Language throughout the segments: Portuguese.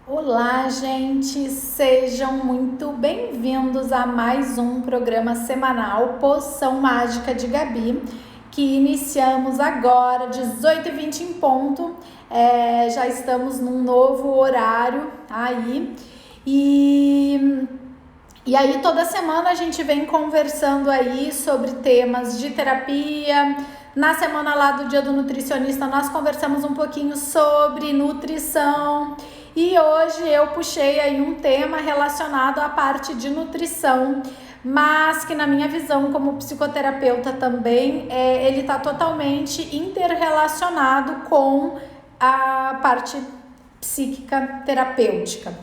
Olá, gente! Sejam muito bem-vindos a mais um programa semanal Poção Mágica de Gabi, que iniciamos agora, 18h20 em ponto. Já estamos num novo horário aí. E aí, toda semana a gente vem conversando aí sobre temas de terapia. Na semana lá do Dia do Nutricionista, nós conversamos um pouquinho sobre nutrição. E hoje eu puxei aí um tema relacionado à parte de nutrição, mas que na minha visão como psicoterapeuta também, ele está totalmente interrelacionado com a parte psíquica terapêutica.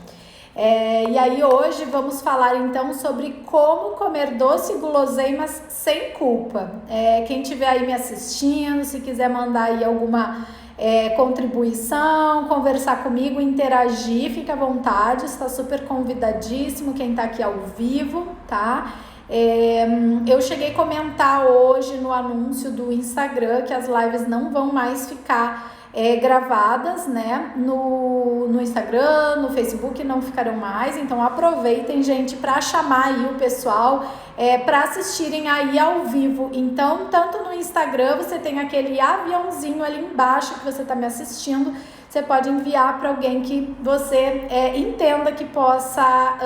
E aí hoje vamos falar então sobre como comer doce e guloseimas sem culpa. Quem estiver aí me assistindo, se quiser mandar aí alguma contribuição, conversar comigo, interagir, fica à vontade, está super convidadíssimo quem está aqui ao vivo, tá? Eu cheguei a comentar hoje no anúncio do Instagram que as lives não vão mais ficar gravadas, né, no Instagram, no Facebook, não ficarão mais. Então aproveitem, gente, para chamar aí o pessoal para assistirem aí ao vivo. Então, tanto no Instagram, você tem aquele aviãozinho ali embaixo que você está me assistindo, você pode enviar para alguém que você entenda que possa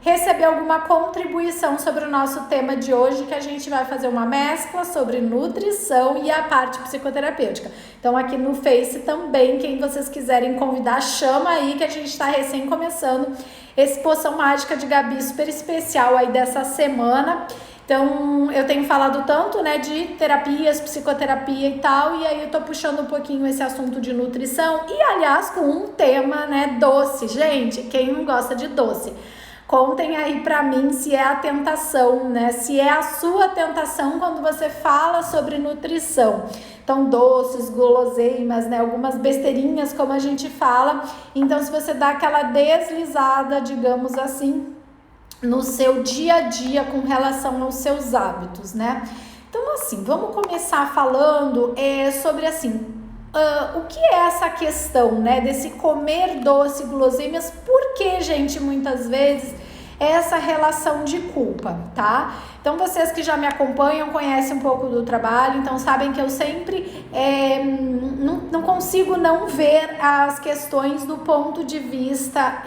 receber alguma contribuição sobre o nosso tema de hoje, que a gente vai fazer uma mescla sobre nutrição e a parte psicoterapêutica. Então aqui no Face também, quem vocês quiserem convidar, chama aí que a gente está recém começando esse Poção Mágica de Gabi super especial aí dessa semana. Então, eu tenho falado tanto, né, de terapias, psicoterapia e tal, e aí eu tô puxando um pouquinho esse assunto de nutrição e, aliás, com um tema, né, doce. Gente, quem não gosta de doce? Contem aí pra mim se é a tentação, né, se é a sua tentação quando você fala sobre nutrição. Então, doces, guloseimas, né, algumas besteirinhas, como a gente fala. Então, se você dá aquela deslizada, digamos assim, no seu dia a dia com relação aos seus hábitos, né? Então, assim, vamos começar falando sobre, assim, o que é essa questão, né, desse comer doce, guloseimas, porque, gente, muitas vezes, essa relação de culpa, tá? Então, vocês que já me acompanham, conhecem um pouco do trabalho, então sabem que eu sempre não consigo não ver as questões do ponto de vista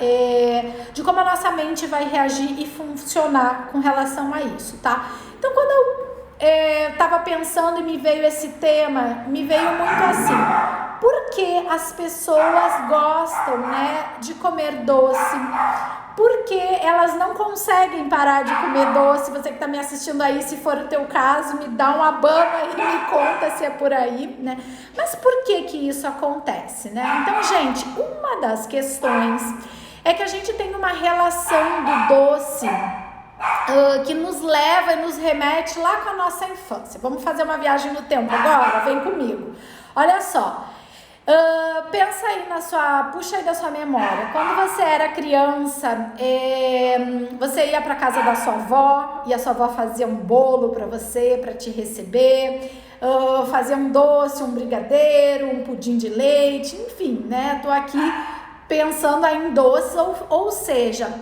de como a nossa mente vai reagir e funcionar com relação a isso, tá? Então, quando eu tava pensando e me veio esse tema, me veio muito assim, por que as pessoas gostam, né, de comer doce? Porque elas não conseguem parar de comer doce. Você que está me assistindo aí, se for o teu caso, me dá uma baba e me conta se é por aí, né? Mas por que que isso acontece, né? Então, gente, uma das questões é que a gente tem uma relação do doce que nos leva e nos remete lá com a nossa infância. Vamos fazer uma viagem no tempo agora? Vem comigo. Olha só. Pensa aí puxa aí da sua memória. Quando você era criança, você ia para casa da sua avó e a sua avó fazia um bolo para você, para te receber, fazia um doce, um brigadeiro, um pudim de leite, enfim, né? Tô aqui pensando aí em doce, ou seja,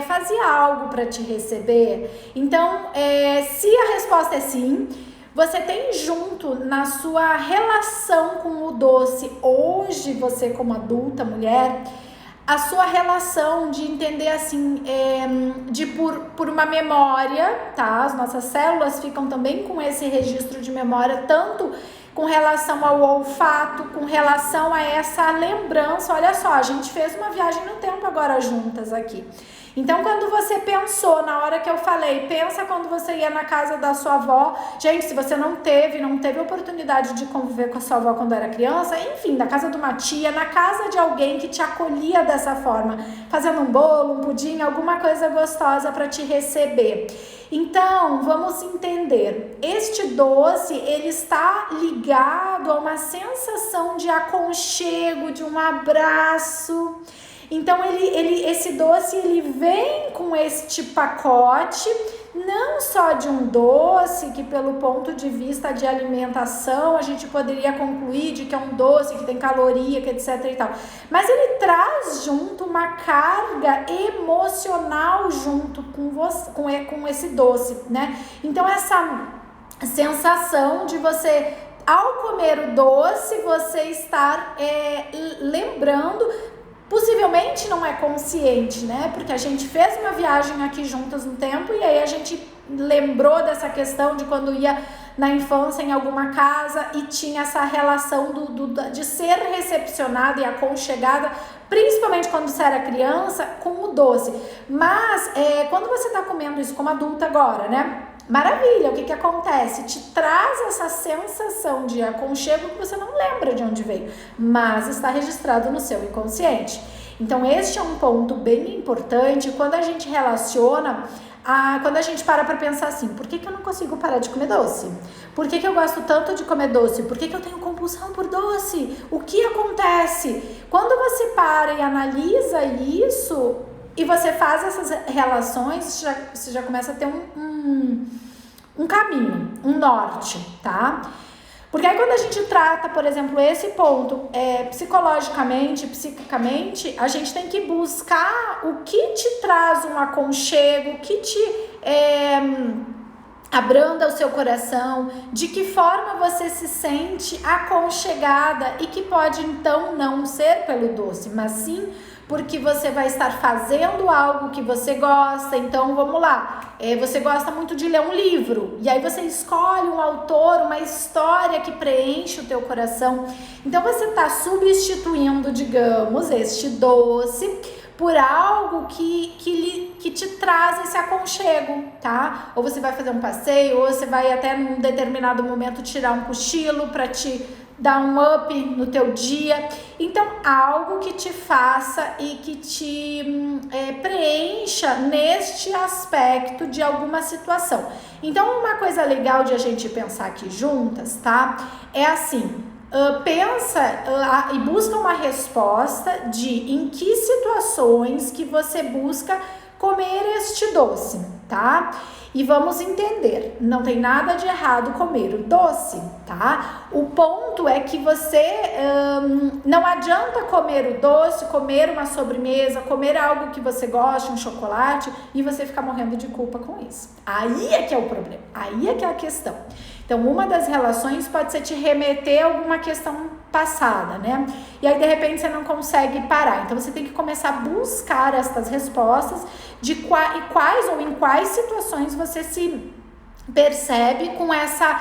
fazia algo para te receber. Então, se a resposta é sim, você tem junto na sua relação com o doce, hoje você como adulta, mulher, a sua relação de entender assim, por uma memória, tá? As nossas células ficam também com esse registro de memória, tanto com relação ao olfato, com relação a essa lembrança. Olha só, a gente fez uma viagem no tempo agora juntas aqui. Então, quando você pensou, na hora que eu falei, pensa quando você ia na casa da sua avó. Gente, se você não teve oportunidade de conviver com a sua avó quando era criança, enfim, na casa de uma tia, na casa de alguém que te acolhia dessa forma, fazendo um bolo, um pudim, alguma coisa gostosa para te receber. Então, vamos entender, este doce, ele está ligado a uma sensação de aconchego, de um abraço. Então, esse doce, ele vem com este pacote, não só de um doce, que pelo ponto de vista de alimentação, a gente poderia concluir de que é um doce que tem caloria, que etc e tal. Mas ele traz junto uma carga emocional junto com você, com esse doce, né? Então essa sensação de você, ao comer o doce, você estar lembrando, possivelmente não é consciente, né? Porque a gente fez uma viagem aqui juntas no tempo e aí a gente lembrou dessa questão de quando ia na infância em alguma casa e tinha essa relação de ser recepcionada e aconchegada, principalmente quando você era criança, com o doce. Mas quando você está comendo isso como adulta agora, né? Maravilha, o que acontece? Te traz essa sensação de aconchego que você não lembra de onde veio, mas está registrado no seu inconsciente. Então este é um ponto bem importante quando a gente relaciona, quando a gente para pensar assim, por que eu não consigo parar de comer doce? Por que eu gosto tanto de comer doce? Por que eu tenho compulsão por doce? O que acontece? Quando você para e analisa isso e você faz essas relações, você já começa a ter um caminho, um norte, tá? Porque aí quando a gente trata, por exemplo, esse ponto psicologicamente, psiquicamente, a gente tem que buscar o que te traz um aconchego, o que te abranda o seu coração, de que forma você se sente aconchegada e que pode então não ser pelo doce, mas sim porque você vai estar fazendo algo que você gosta. Então vamos lá, você gosta muito de ler um livro e aí você escolhe um autor, uma história que preenche o teu coração. Então você está substituindo, digamos, este doce por algo que te traz esse aconchego, tá? Ou você vai fazer um passeio, ou você vai até num determinado momento tirar um cochilo para te dar um up no teu dia. Então, algo que te faça e que te preencha neste aspecto de alguma situação. Então, uma coisa legal de a gente pensar aqui juntas, tá? É assim, pensa e busca uma resposta de em que situações que você busca comer este doce, tá? E vamos entender, não tem nada de errado comer o doce, tá? O ponto é que você não adianta comer o doce, comer uma sobremesa, comer algo que você gosta, um chocolate, e você ficar morrendo de culpa com isso. Aí é que é o problema, aí é que é a questão. Então, uma das relações pode ser te remeter a alguma questão passada, né? E aí, de repente, você não consegue parar. Então, você tem que começar a buscar estas respostas de quais ou em quais situações você se percebe com essa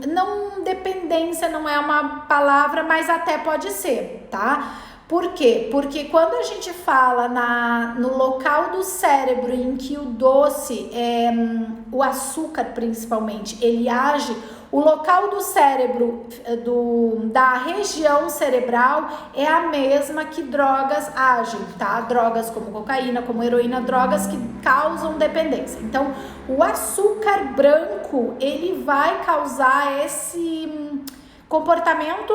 não dependência, não é uma palavra, mas até pode ser, tá? Por quê? Porque quando a gente fala no local do cérebro em que o doce, o açúcar principalmente, ele age, o local do cérebro, da região cerebral é a mesma que drogas agem, tá? Drogas como cocaína, como heroína, drogas que causam dependência. Então, o açúcar branco, ele vai causar esse comportamento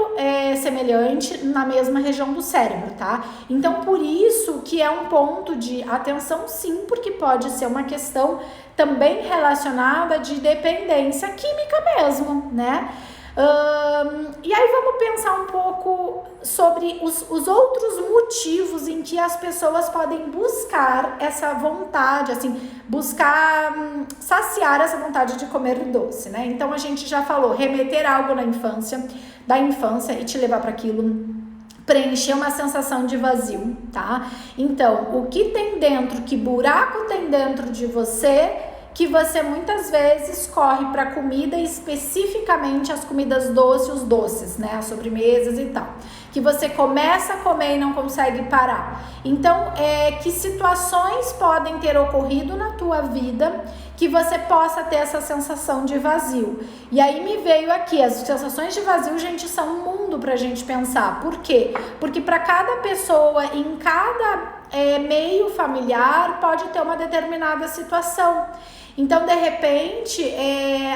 semelhante na mesma região do cérebro, tá? Então, por isso que é um ponto de atenção, sim, porque pode ser uma questão também relacionada de dependência química mesmo, né? E aí vamos pensar um pouco sobre os outros motivos em que as pessoas podem buscar essa vontade, assim, buscar saciar essa vontade de comer doce, né? Então a gente já falou, remeter algo da infância e te levar para aquilo, preencher uma sensação de vazio, tá? Então, o que tem dentro, que buraco tem dentro de você, que você muitas vezes corre para comida, especificamente as comidas doces, os doces, né? As sobremesas e tal. Que você começa a comer e não consegue parar. Então, que situações podem ter ocorrido na tua vida que você possa ter essa sensação de vazio? E aí me veio aqui, as sensações de vazio, gente, são um mundo pra gente pensar. Por quê? Porque para cada pessoa, em cada meio familiar, pode ter uma determinada situação. Então, de repente,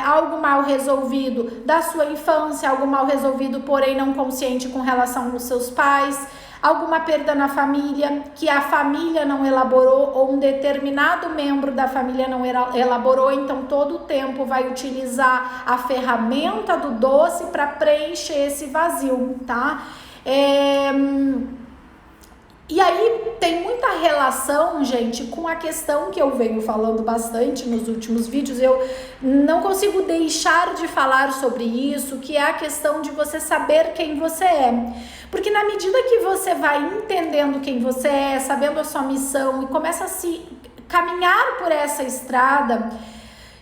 algo mal resolvido da sua infância, algo mal resolvido, porém não consciente com relação aos seus pais, alguma perda na família, que a família não elaborou ou um determinado membro da família não elaborou, então todo o tempo vai utilizar a ferramenta do doce para preencher esse vazio, tá? E aí tem muita relação, gente, com a questão que eu venho falando bastante nos últimos vídeos. Eu não consigo deixar de falar sobre isso, que é a questão de você saber quem você é. Porque na medida que você vai entendendo quem você é, sabendo a sua missão e começa a se caminhar por essa estrada,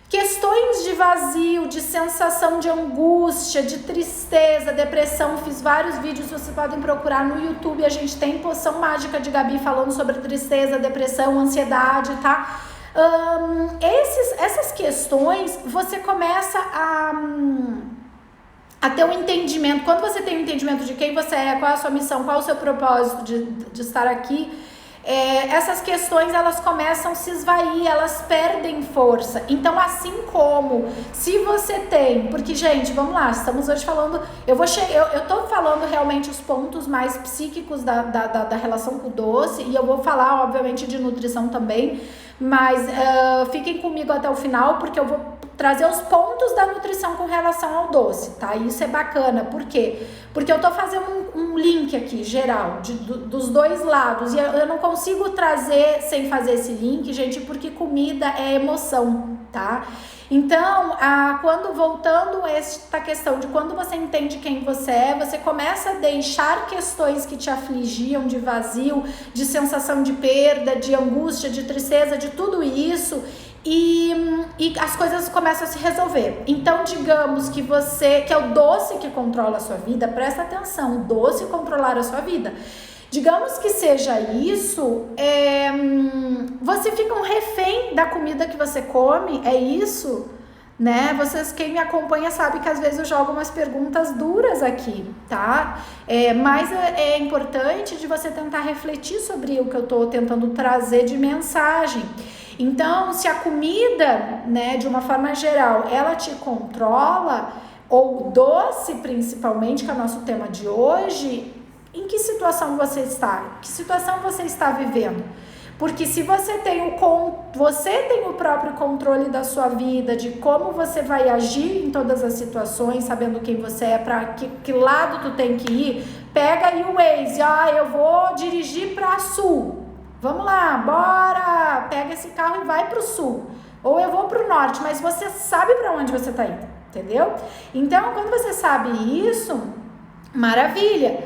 questões de vazio, de sensação de angústia, de tristeza, depressão, fiz vários vídeos, vocês podem procurar no YouTube, a gente tem Poção Mágica de Gabi falando sobre tristeza, depressão, ansiedade, tá? Essas questões, você começa a ter um entendimento. Quando você tem um entendimento de quem você é, qual é a sua missão, qual é o seu propósito de estar aqui, essas questões elas começam a se esvair, elas perdem força. Então, assim como se você tem, porque gente, vamos lá, estamos hoje falando, eu tô falando realmente os pontos mais psíquicos da relação com o doce, e eu vou falar obviamente de nutrição também, mas fiquem comigo até o final, porque eu vou trazer os pontos da nutrição com relação ao doce, tá? Isso é bacana, por quê? Porque eu tô fazendo um link aqui, geral, dos dois lados, e eu não consigo trazer sem fazer esse link, gente, porque comida é emoção, tá? Então, voltando a esta questão de quando você entende quem você é, você começa a deixar questões que te afligiam, de vazio, de sensação de perda, de angústia, de tristeza, de tudo isso, e as coisas começam a se resolver. Então, digamos que é o doce que controla a sua vida, presta atenção, o doce controlar a sua vida. Digamos que seja isso, você fica um refém da comida que você come, é isso? Né? Vocês, quem me acompanha sabe que às vezes eu jogo umas perguntas duras aqui, tá? Mas é importante de você tentar refletir sobre o que eu tô tentando trazer de mensagem. Então, se a comida, né, de uma forma geral, ela te controla, ou o doce principalmente, que é o nosso tema de hoje, em que situação você está? Que situação você está vivendo? Porque se você tem o próprio controle da sua vida, de como você vai agir em todas as situações, sabendo quem você é, para que lado tu tem que ir, pega aí o Waze, eu vou dirigir para sul. Vamos lá, bora! Pega esse carro e vai pro sul. Ou eu vou pro norte, mas você sabe para onde você tá indo, entendeu? Então, quando você sabe isso, maravilha!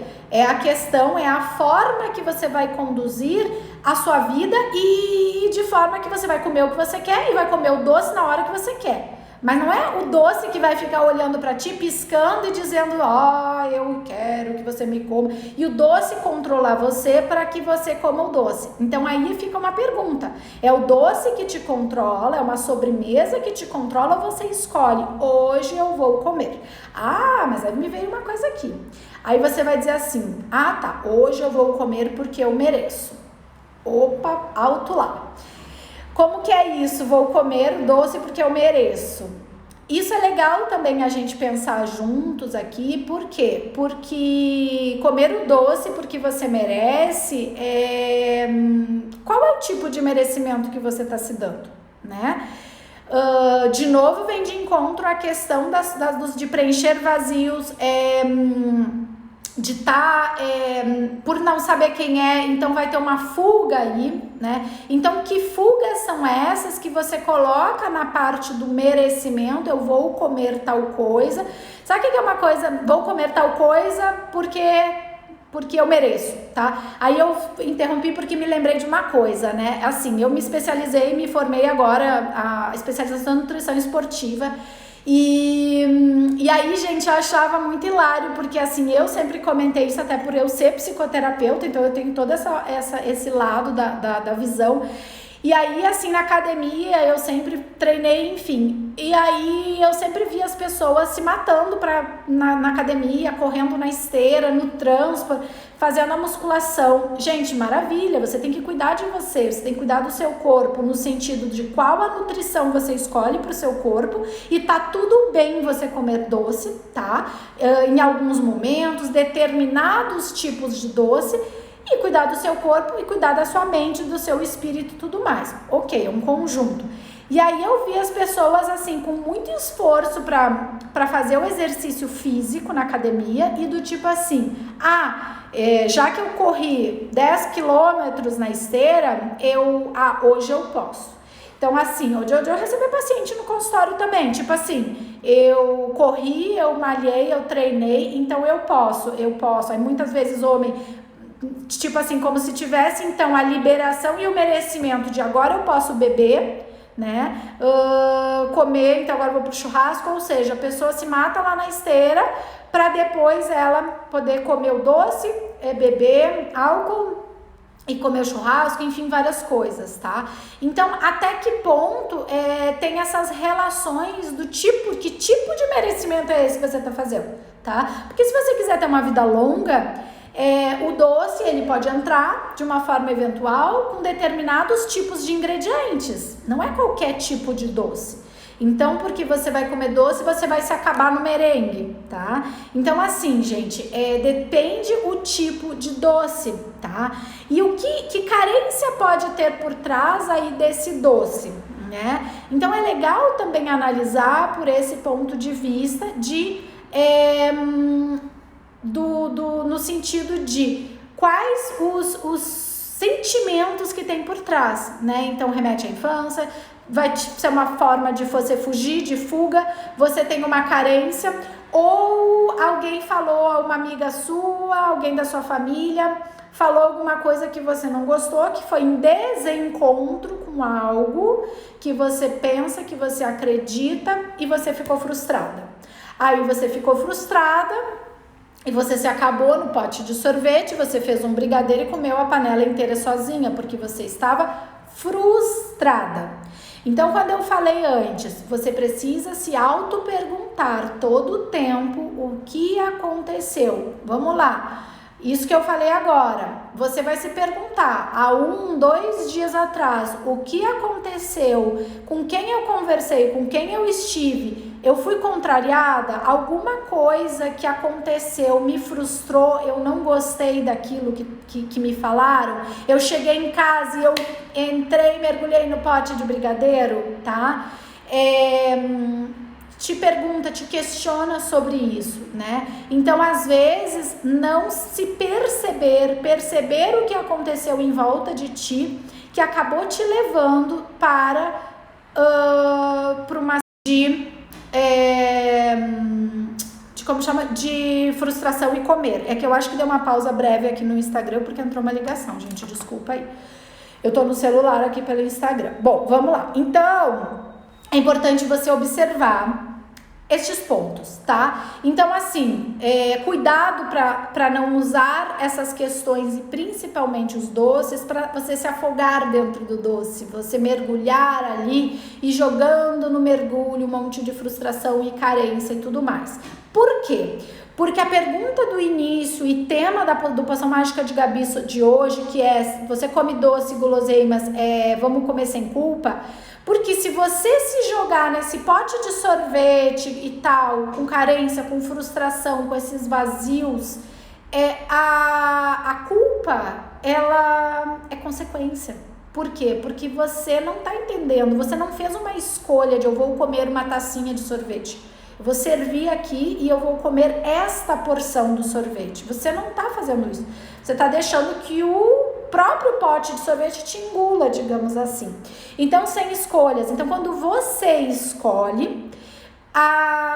A questão é a forma que você vai conduzir a sua vida e de forma que você vai comer o que você quer e vai comer o doce na hora que você quer. Mas não é o doce que vai ficar olhando para ti, piscando e dizendo, eu quero que você me coma. E o doce controlar você para que você coma o doce. Então aí fica uma pergunta. É o doce que te controla, é uma sobremesa que te controla, ou você escolhe, hoje eu vou comer. Mas aí me veio uma coisa aqui. Aí você vai dizer assim, tá, hoje eu vou comer porque eu mereço. Opa, alto lá. Como que é isso? Vou comer doce porque eu mereço. Isso é legal também a gente pensar juntos aqui, por quê? Porque comer o doce porque você merece, qual é o tipo de merecimento que você está se dando, né? De novo vem de encontro a questão de preencher vazios, de estar, por não saber quem é, então vai ter uma fuga aí, né? Então, que fugas são essas que você coloca na parte do merecimento? Eu vou comer tal coisa. Sabe o que é uma coisa? Vou comer tal coisa porque eu mereço, tá? Aí eu interrompi porque me lembrei de uma coisa, né? Assim, eu me especializei, me formei agora, a especialização em nutrição esportiva. E aí, gente, eu achava muito hilário, porque assim, eu sempre comentei isso até por eu ser psicoterapeuta, então eu tenho todo esse lado da visão. E aí, assim, na academia, eu sempre treinei, enfim. E aí, eu sempre vi as pessoas se matando na academia, correndo na esteira, no transporte, fazendo a musculação. Gente, maravilha, você tem que cuidar de você tem que cuidar do seu corpo, no sentido de qual a nutrição você escolhe para o seu corpo. E tá tudo bem você comer doce, tá? Em alguns momentos, determinados tipos de doce, e cuidar do seu corpo e cuidar da sua mente, do seu espírito e tudo mais. Ok, é um conjunto. E aí eu vi as pessoas assim com muito esforço para fazer o exercício físico na academia e do tipo assim, já que eu corri 10 quilômetros na esteira, hoje eu posso. Então assim, hoje eu recebi paciente no consultório também, tipo assim, eu corri, eu malhei, eu treinei, então eu posso. Aí muitas vezes homem, tipo assim, como se tivesse então a liberação e o merecimento de agora eu posso beber, né, comer, então agora eu vou pro churrasco, ou seja, a pessoa se mata lá na esteira para depois ela poder comer o doce, beber álcool e comer o churrasco, enfim, várias coisas, tá? Então, até que ponto tem essas relações do tipo, que tipo de merecimento é esse que você tá fazendo, tá? Porque se você quiser ter uma vida longa, o doce, ele pode entrar de uma forma eventual com determinados tipos de ingredientes, não é qualquer tipo de doce. Então, porque você vai comer doce, você vai se acabar no merengue, tá? Então, assim, gente, depende o tipo de doce, tá? E o que carência pode ter por trás aí desse doce, né? Então, é legal também analisar por esse ponto de vista no sentido de quais os sentimentos que tem por trás, né? Então, remete à infância, vai ser uma forma de você fugir, de fuga, você tem uma carência, ou alguém falou, uma amiga sua, alguém da sua família, falou alguma coisa que você não gostou, que foi em desencontro com algo que você pensa, que você acredita, e você ficou frustrada. Aí você ficou frustrada, e você se acabou no pote de sorvete, você fez um brigadeiro e comeu a panela inteira sozinha, porque você estava frustrada. Então, quando eu falei antes, você precisa se auto-perguntar todo o tempo o que aconteceu. Vamos lá. Isso que eu falei agora, você vai se perguntar, há 2 dias atrás, o que aconteceu, com quem eu conversei, com quem eu estive, eu fui contrariada, alguma coisa que aconteceu me frustrou, eu não gostei daquilo que me falaram, eu cheguei em casa e eu entrei, mergulhei no pote de brigadeiro, tá? Te pergunta, te questiona sobre isso, né? Então, às vezes, não se perceber o que aconteceu em volta de ti, que acabou te levando para uma de frustração e comer. É que eu acho que deu uma pausa breve aqui no Instagram, porque entrou uma ligação, gente, desculpa aí. Eu tô no celular aqui pelo Instagram. Bom, vamos lá. Então, é importante você observar estes pontos, tá? Então, assim, cuidado para não usar essas questões e principalmente os doces para você se afogar dentro do doce, você mergulhar ali e jogando no mergulho um monte de frustração e carência e tudo mais. Por quê? Porque a pergunta do início e tema do Poção Mágica de Gabi de hoje, que é, você come doce, guloseimas, vamos comer sem culpa? Porque se você se jogar nesse pote de sorvete e tal, com carência, com frustração, com esses vazios, a culpa, ela é consequência. Por quê? Porque você não tá entendendo, você não fez uma escolha de eu vou comer uma tacinha de sorvete. Eu vou servir aqui e eu vou comer esta porção do sorvete. Você não tá fazendo isso. Você tá deixando que o próprio pote de sorvete te engula, digamos assim. Então, sem escolhas. Então, quando você escolhe,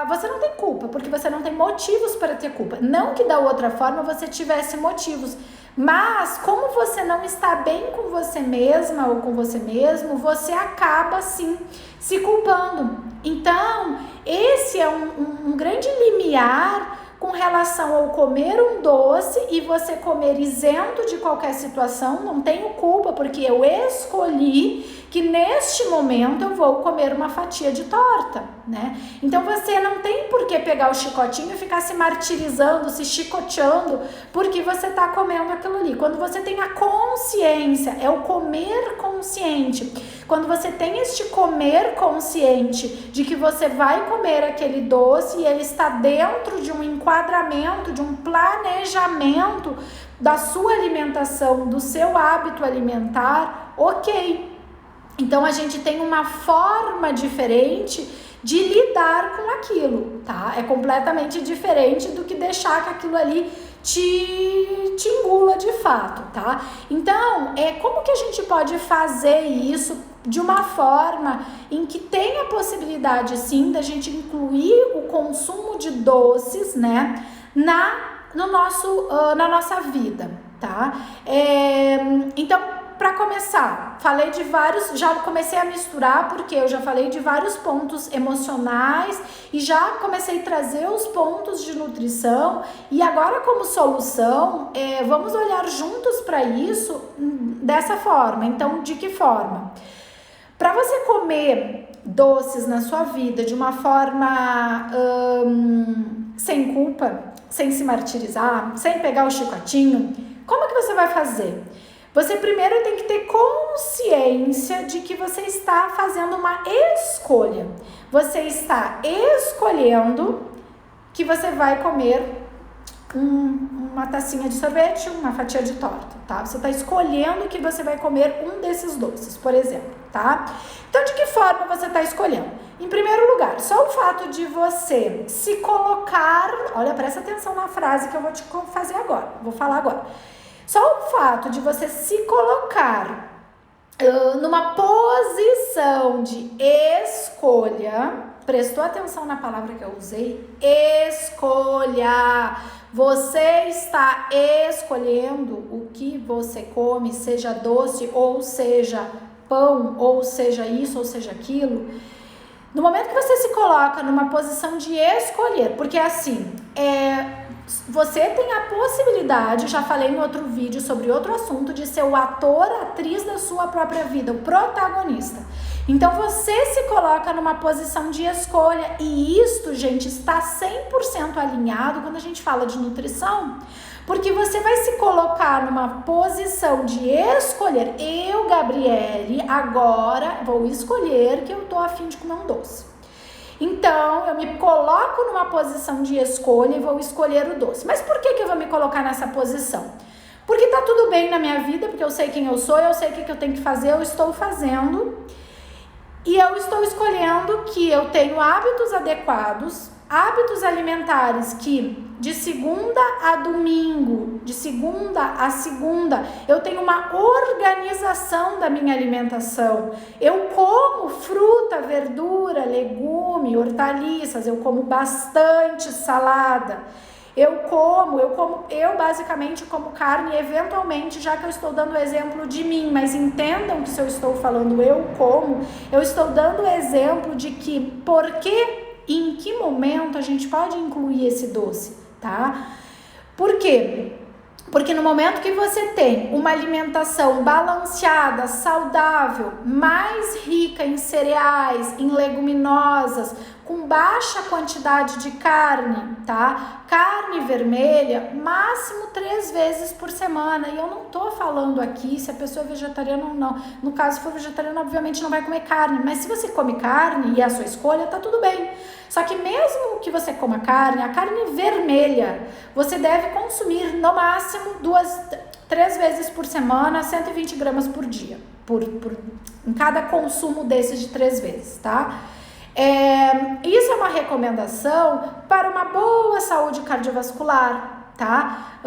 você não tem culpa, porque você não tem motivos para ter culpa. Não que da outra forma você tivesse motivos. Mas, como você não está bem com você mesma ou com você mesmo, você acaba, sim, se culpando. Então, esse é um grande limiar com relação ao comer um doce e você comer isento de qualquer situação. Não tenho culpa, porque eu escolhi que neste momento eu vou comer uma fatia de torta, né? Então você não tem por que pegar o chicotinho e ficar se martirizando, se chicoteando, porque você tá comendo aquilo ali. Quando você tem a consciência, é o comer consciente. Quando você tem este comer consciente de que você vai comer aquele doce e ele está dentro de um enquadramento, de um planejamento da sua alimentação, do seu hábito alimentar, ok. Então a gente tem uma forma diferente de lidar com aquilo, tá? É completamente diferente do que deixar que aquilo ali te engula de fato, tá? Então, como que a gente pode fazer isso de uma forma em que tenha a possibilidade, sim, da gente incluir o consumo de doces, né, na nossa vida, tá? Então, para começar, já comecei a misturar, porque eu já falei de vários pontos emocionais e já comecei a trazer os pontos de nutrição, e agora como solução, vamos olhar juntos para isso dessa forma. Então, de que forma? Para você comer doces na sua vida de uma forma sem culpa, sem se martirizar, sem pegar o chicotinho, como que você vai fazer? Você primeiro tem que ter consciência de que você está fazendo uma escolha. Você está escolhendo que você vai comer uma tacinha de sorvete, uma fatia de torta, tá? Você está escolhendo que você vai comer um desses doces, por exemplo, tá? Então, de que forma você está escolhendo? Em primeiro lugar, só o fato de você se colocar... Olha, presta atenção na frase que eu vou te fazer agora, vou falar agora. Só o fato de você se colocar numa posição de escolha, prestou atenção na palavra que eu usei? Escolha. Você está escolhendo o que você come, seja doce, ou seja pão, ou seja isso, ou seja aquilo. No momento que você se coloca numa posição de escolher, porque assim, você tem a possibilidade, já falei em outro vídeo sobre outro assunto, de ser o ator, atriz da sua própria vida, o protagonista. Então você se coloca numa posição de escolha, e isto, gente, está 100% alinhado quando a gente fala de nutrição, porque você vai se colocar numa posição de escolher. Eu, Gabriele, agora vou escolher que eu tô a fim de comer um doce. Então, eu me coloco numa posição de escolha e vou escolher o doce. Mas por que eu vou me colocar nessa posição? Porque tá tudo bem na minha vida, porque eu sei quem eu sou, eu sei o que eu tenho que fazer, eu estou fazendo. E eu estou escolhendo que eu tenho hábitos adequados, hábitos alimentares que de segunda a domingo, de segunda a segunda, eu tenho uma organização da minha alimentação. Eu como fruta, verdura, legume, hortaliças, eu como bastante salada. Eu basicamente como carne, eventualmente, já que eu estou dando o exemplo de mim, mas entendam que se eu estou falando eu estou dando o exemplo de que, por que e em que momento a gente pode incluir esse doce, tá? Por quê? Porque no momento que você tem uma alimentação balanceada, saudável, mais rica em cereais, em leguminosas, com baixa quantidade de carne, tá? Carne vermelha, máximo 3 vezes por semana. E eu não tô falando aqui se a pessoa é vegetariana ou não. No caso, se for vegetariana, obviamente não vai comer carne. Mas se você come carne e é a sua escolha, tá tudo bem. Só que mesmo que você coma carne, a carne vermelha, você deve consumir no máximo 3 vezes por semana, 120 gramas por dia. Em cada consumo desses de 3 vezes, tá? Isso é uma recomendação para uma boa saúde cardiovascular, tá?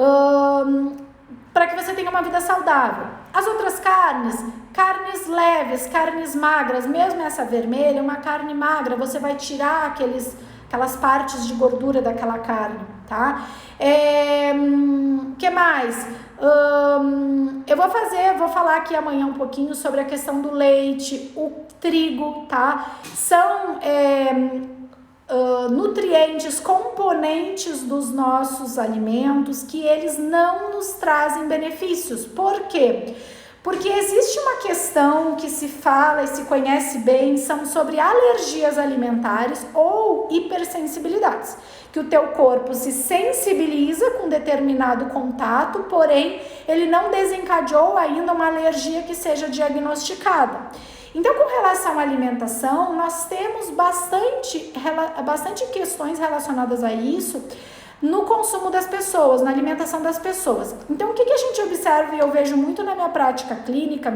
Para que você tenha uma vida saudável. As outras carnes leves, carnes magras, mesmo essa vermelha, uma carne magra, você vai tirar aquelas partes de gordura daquela carne, tá? Que mais? Eu vou falar aqui amanhã um pouquinho sobre a questão do leite, o trigo, tá? São nutrientes, componentes dos nossos alimentos que eles não nos trazem benefícios. Por quê? Porque existe uma questão que se fala e se conhece bem, são sobre alergias alimentares ou hipersensibilidades, que o teu corpo se sensibiliza com determinado contato, porém ele não desencadeou ainda uma alergia que seja diagnosticada. Então, com relação à alimentação, nós temos bastante questões relacionadas a isso no consumo das pessoas, na alimentação das pessoas. Então, o que a gente observa e eu vejo muito na minha prática clínica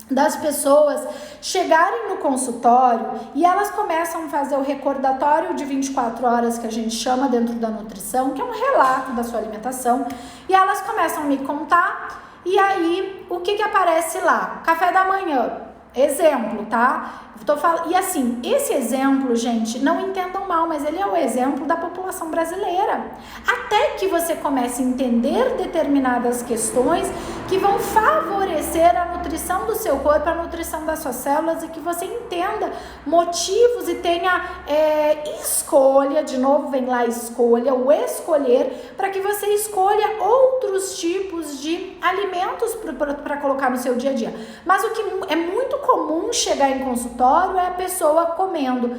das pessoas chegarem no consultório e elas começam a fazer o recordatório de 24 horas que a gente chama dentro da nutrição, que é um relato da sua alimentação, e elas começam a me contar, e aí o que aparece lá? Café da manhã, exemplo, tá? E assim, esse exemplo, gente, não entendam mal, mas ele é o exemplo da população brasileira. Até que você comece a entender determinadas questões que vão favorecer a nutrição do seu corpo, a nutrição das suas células, e que você entenda motivos e tenha escolha, de novo vem lá escolha, o escolher, para que você escolha outros tipos de alimentos para colocar no seu dia a dia. Mas o que é muito comum chegar em consultório é a pessoa comendo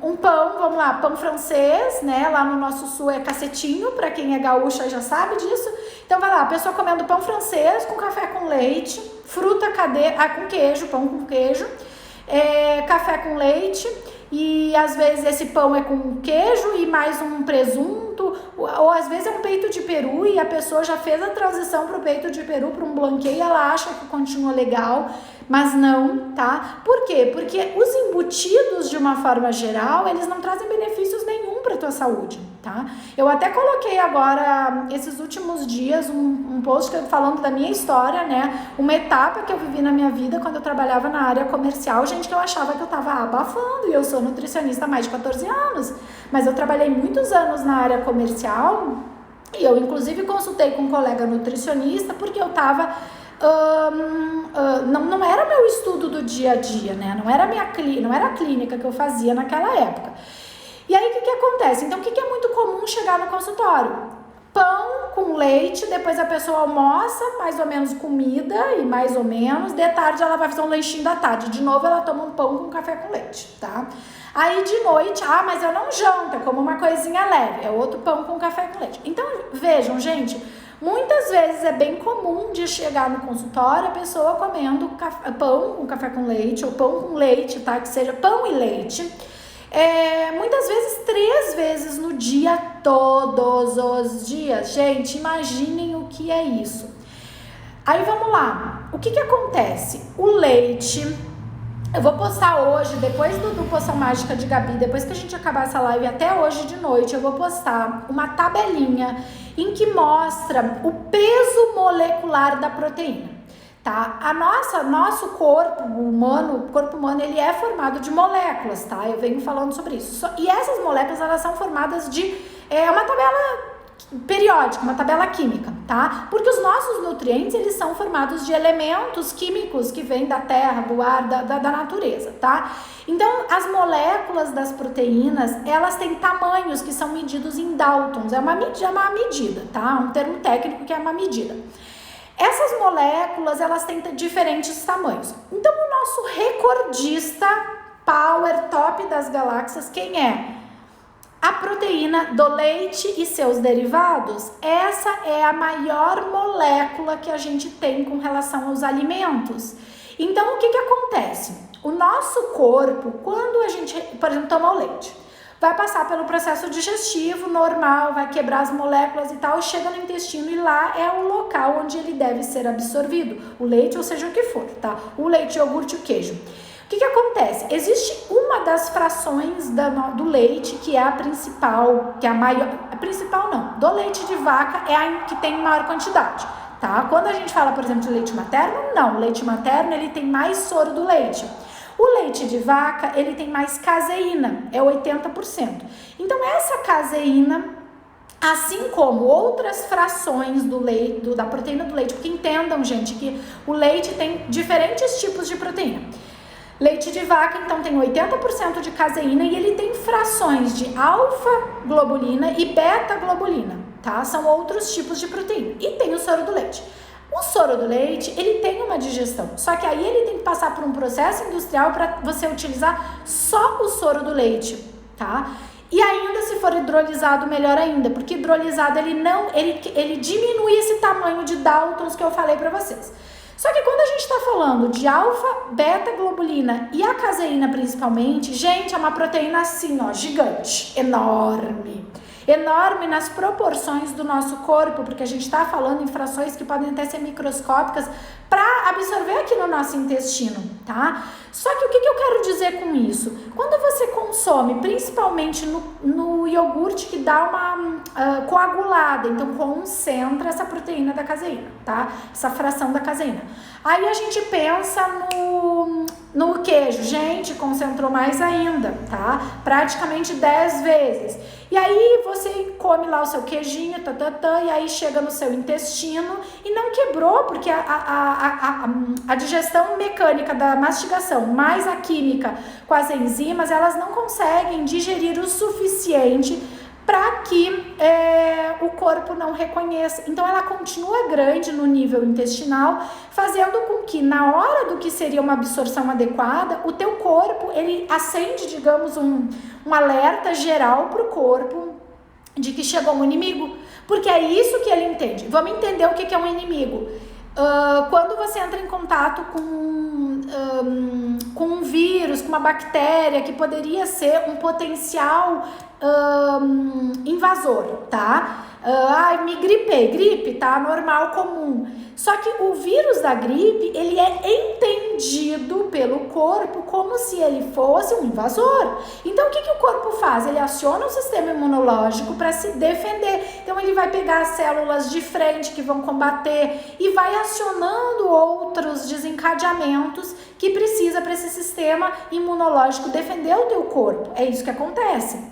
um pão, vamos lá, pão francês, né? Lá no nosso sul é cacetinho, para quem é gaúcha já sabe disso. Então vai lá, a pessoa comendo pão francês com café com leite, fruta com queijo, pão com queijo, café com leite, e às vezes esse pão é com queijo e mais um presunto, ou às vezes é um peito de peru e a pessoa já fez a transição para o peito de peru, para um blanqueio, e ela acha que continua legal, mas não, tá? Por quê? Porque os embutidos, de uma forma geral, eles não trazem benefícios nenhum para a tua saúde, tá? Eu até coloquei agora, esses últimos dias, um post falando da minha história, né? Uma etapa que eu vivi na minha vida quando eu trabalhava na área comercial, gente, que eu achava que eu tava abafando, e eu sou nutricionista há mais de 14 anos, mas eu trabalhei muitos anos na área comercial, e eu inclusive consultei com um colega nutricionista, porque eu tava... não era meu estudo do dia a dia, né? Não era a clínica que eu fazia naquela época. E aí o que acontece? Então o que é muito comum chegar no consultório? Pão com leite, depois a pessoa almoça, mais ou menos comida e mais ou menos, de tarde ela vai fazer um lanchinho da tarde, de novo ela toma um pão com café com leite, tá? Aí de noite, mas eu não janto, é como uma coisinha leve, é outro pão com café com leite. Então vejam, gente, muitas vezes é bem comum de chegar no consultório a pessoa comendo pão com café com leite, ou pão com leite, tá? Que seja pão e leite. Muitas vezes 3 vezes no dia, todos os dias. Gente, imaginem o que é isso. Aí vamos lá, o que acontece? O leite, eu vou postar hoje, depois do Poção Mágica de Gabi, depois que a gente acabar essa live, até hoje de noite, eu vou postar uma tabelinha em que mostra o peso molecular da proteína. Tá? Nosso corpo humano, ele é formado de moléculas, tá? Eu venho falando sobre isso. E essas moléculas, elas são formadas de uma tabela periódica, uma tabela química, tá? Porque os nossos nutrientes, eles são formados de elementos químicos que vêm da terra, do ar, da natureza, tá? Então, as moléculas das proteínas, elas têm tamanhos que são medidos em Daltons. É uma medida, tá? Um termo técnico que é uma medida. Essas moléculas, elas têm diferentes tamanhos. Então, o nosso recordista power top das galáxias, quem é? A proteína do leite e seus derivados. Essa é a maior molécula que a gente tem com relação aos alimentos. Então, o que acontece? O nosso corpo, quando a gente, por exemplo, toma o leite, vai passar pelo processo digestivo normal, vai quebrar as moléculas e tal, chega no intestino e lá é o local onde ele deve ser absorvido, o leite, ou seja o que for, tá? O leite, o iogurte, o queijo. O que acontece? Existe uma das frações do leite que é a principal, que é a maior, a principal não, do leite de vaca é a que tem maior quantidade, tá? Quando a gente fala, por exemplo, de leite materno, não, o leite materno ele tem mais soro do leite. O leite de vaca, ele tem mais caseína, é 80%. Então, essa caseína, assim como outras frações do leite, da proteína do leite, porque entendam, gente, que o leite tem diferentes tipos de proteína. Leite de vaca, então, tem 80% de caseína e ele tem frações de alfa-globulina e beta-globulina, tá? São outros tipos de proteína. E tem o soro do leite. O soro do leite, ele tem uma digestão, só que aí ele tem que passar por um processo industrial para você utilizar só o soro do leite, tá? E ainda se for hidrolisado, melhor ainda, porque hidrolisado ele diminui esse tamanho de Daltons que eu falei para vocês. Só que quando a gente está falando de alfa, beta, globulina e a caseína principalmente, gente, é uma proteína assim, ó, gigante, enorme. enorme nas proporções do nosso corpo, porque a gente está falando em frações que podem até ser microscópicas, para absorver aqui no nosso intestino, tá? Só que o que eu quero dizer com isso? Quando você consome, principalmente no iogurte que dá uma coagulada, então concentra essa proteína da caseína, tá? Essa fração da caseína. Aí a gente pensa no queijo, gente, concentrou mais ainda, tá? Praticamente 10 vezes. E aí você come lá o seu queijinho, e aí chega no seu intestino e não quebrou, porque a digestão mecânica da mastigação, mais a química com as enzimas, elas não conseguem digerir o suficiente para que o corpo não reconheça. Então ela continua grande no nível intestinal, fazendo com que na hora do que seria uma absorção adequada, o teu corpo, ele acende, digamos, um alerta geral para o corpo de que chegou um inimigo, porque é isso que ele entende. Vamos entender o que é um inimigo. Quando você entra em contato com um vírus, com uma bactéria que poderia ser um potencial invasor, tá? Me gripei, gripe, tá? Normal, comum. Só que o vírus da gripe, ele é entendido pelo corpo como se ele fosse um invasor. Então, o que o corpo faz? Ele aciona o sistema imunológico para se defender. Então, ele vai pegar as células de frente que vão combater e vai acionando outros desencadeamentos que precisa para esse sistema imunológico defender o teu corpo. É isso que acontece.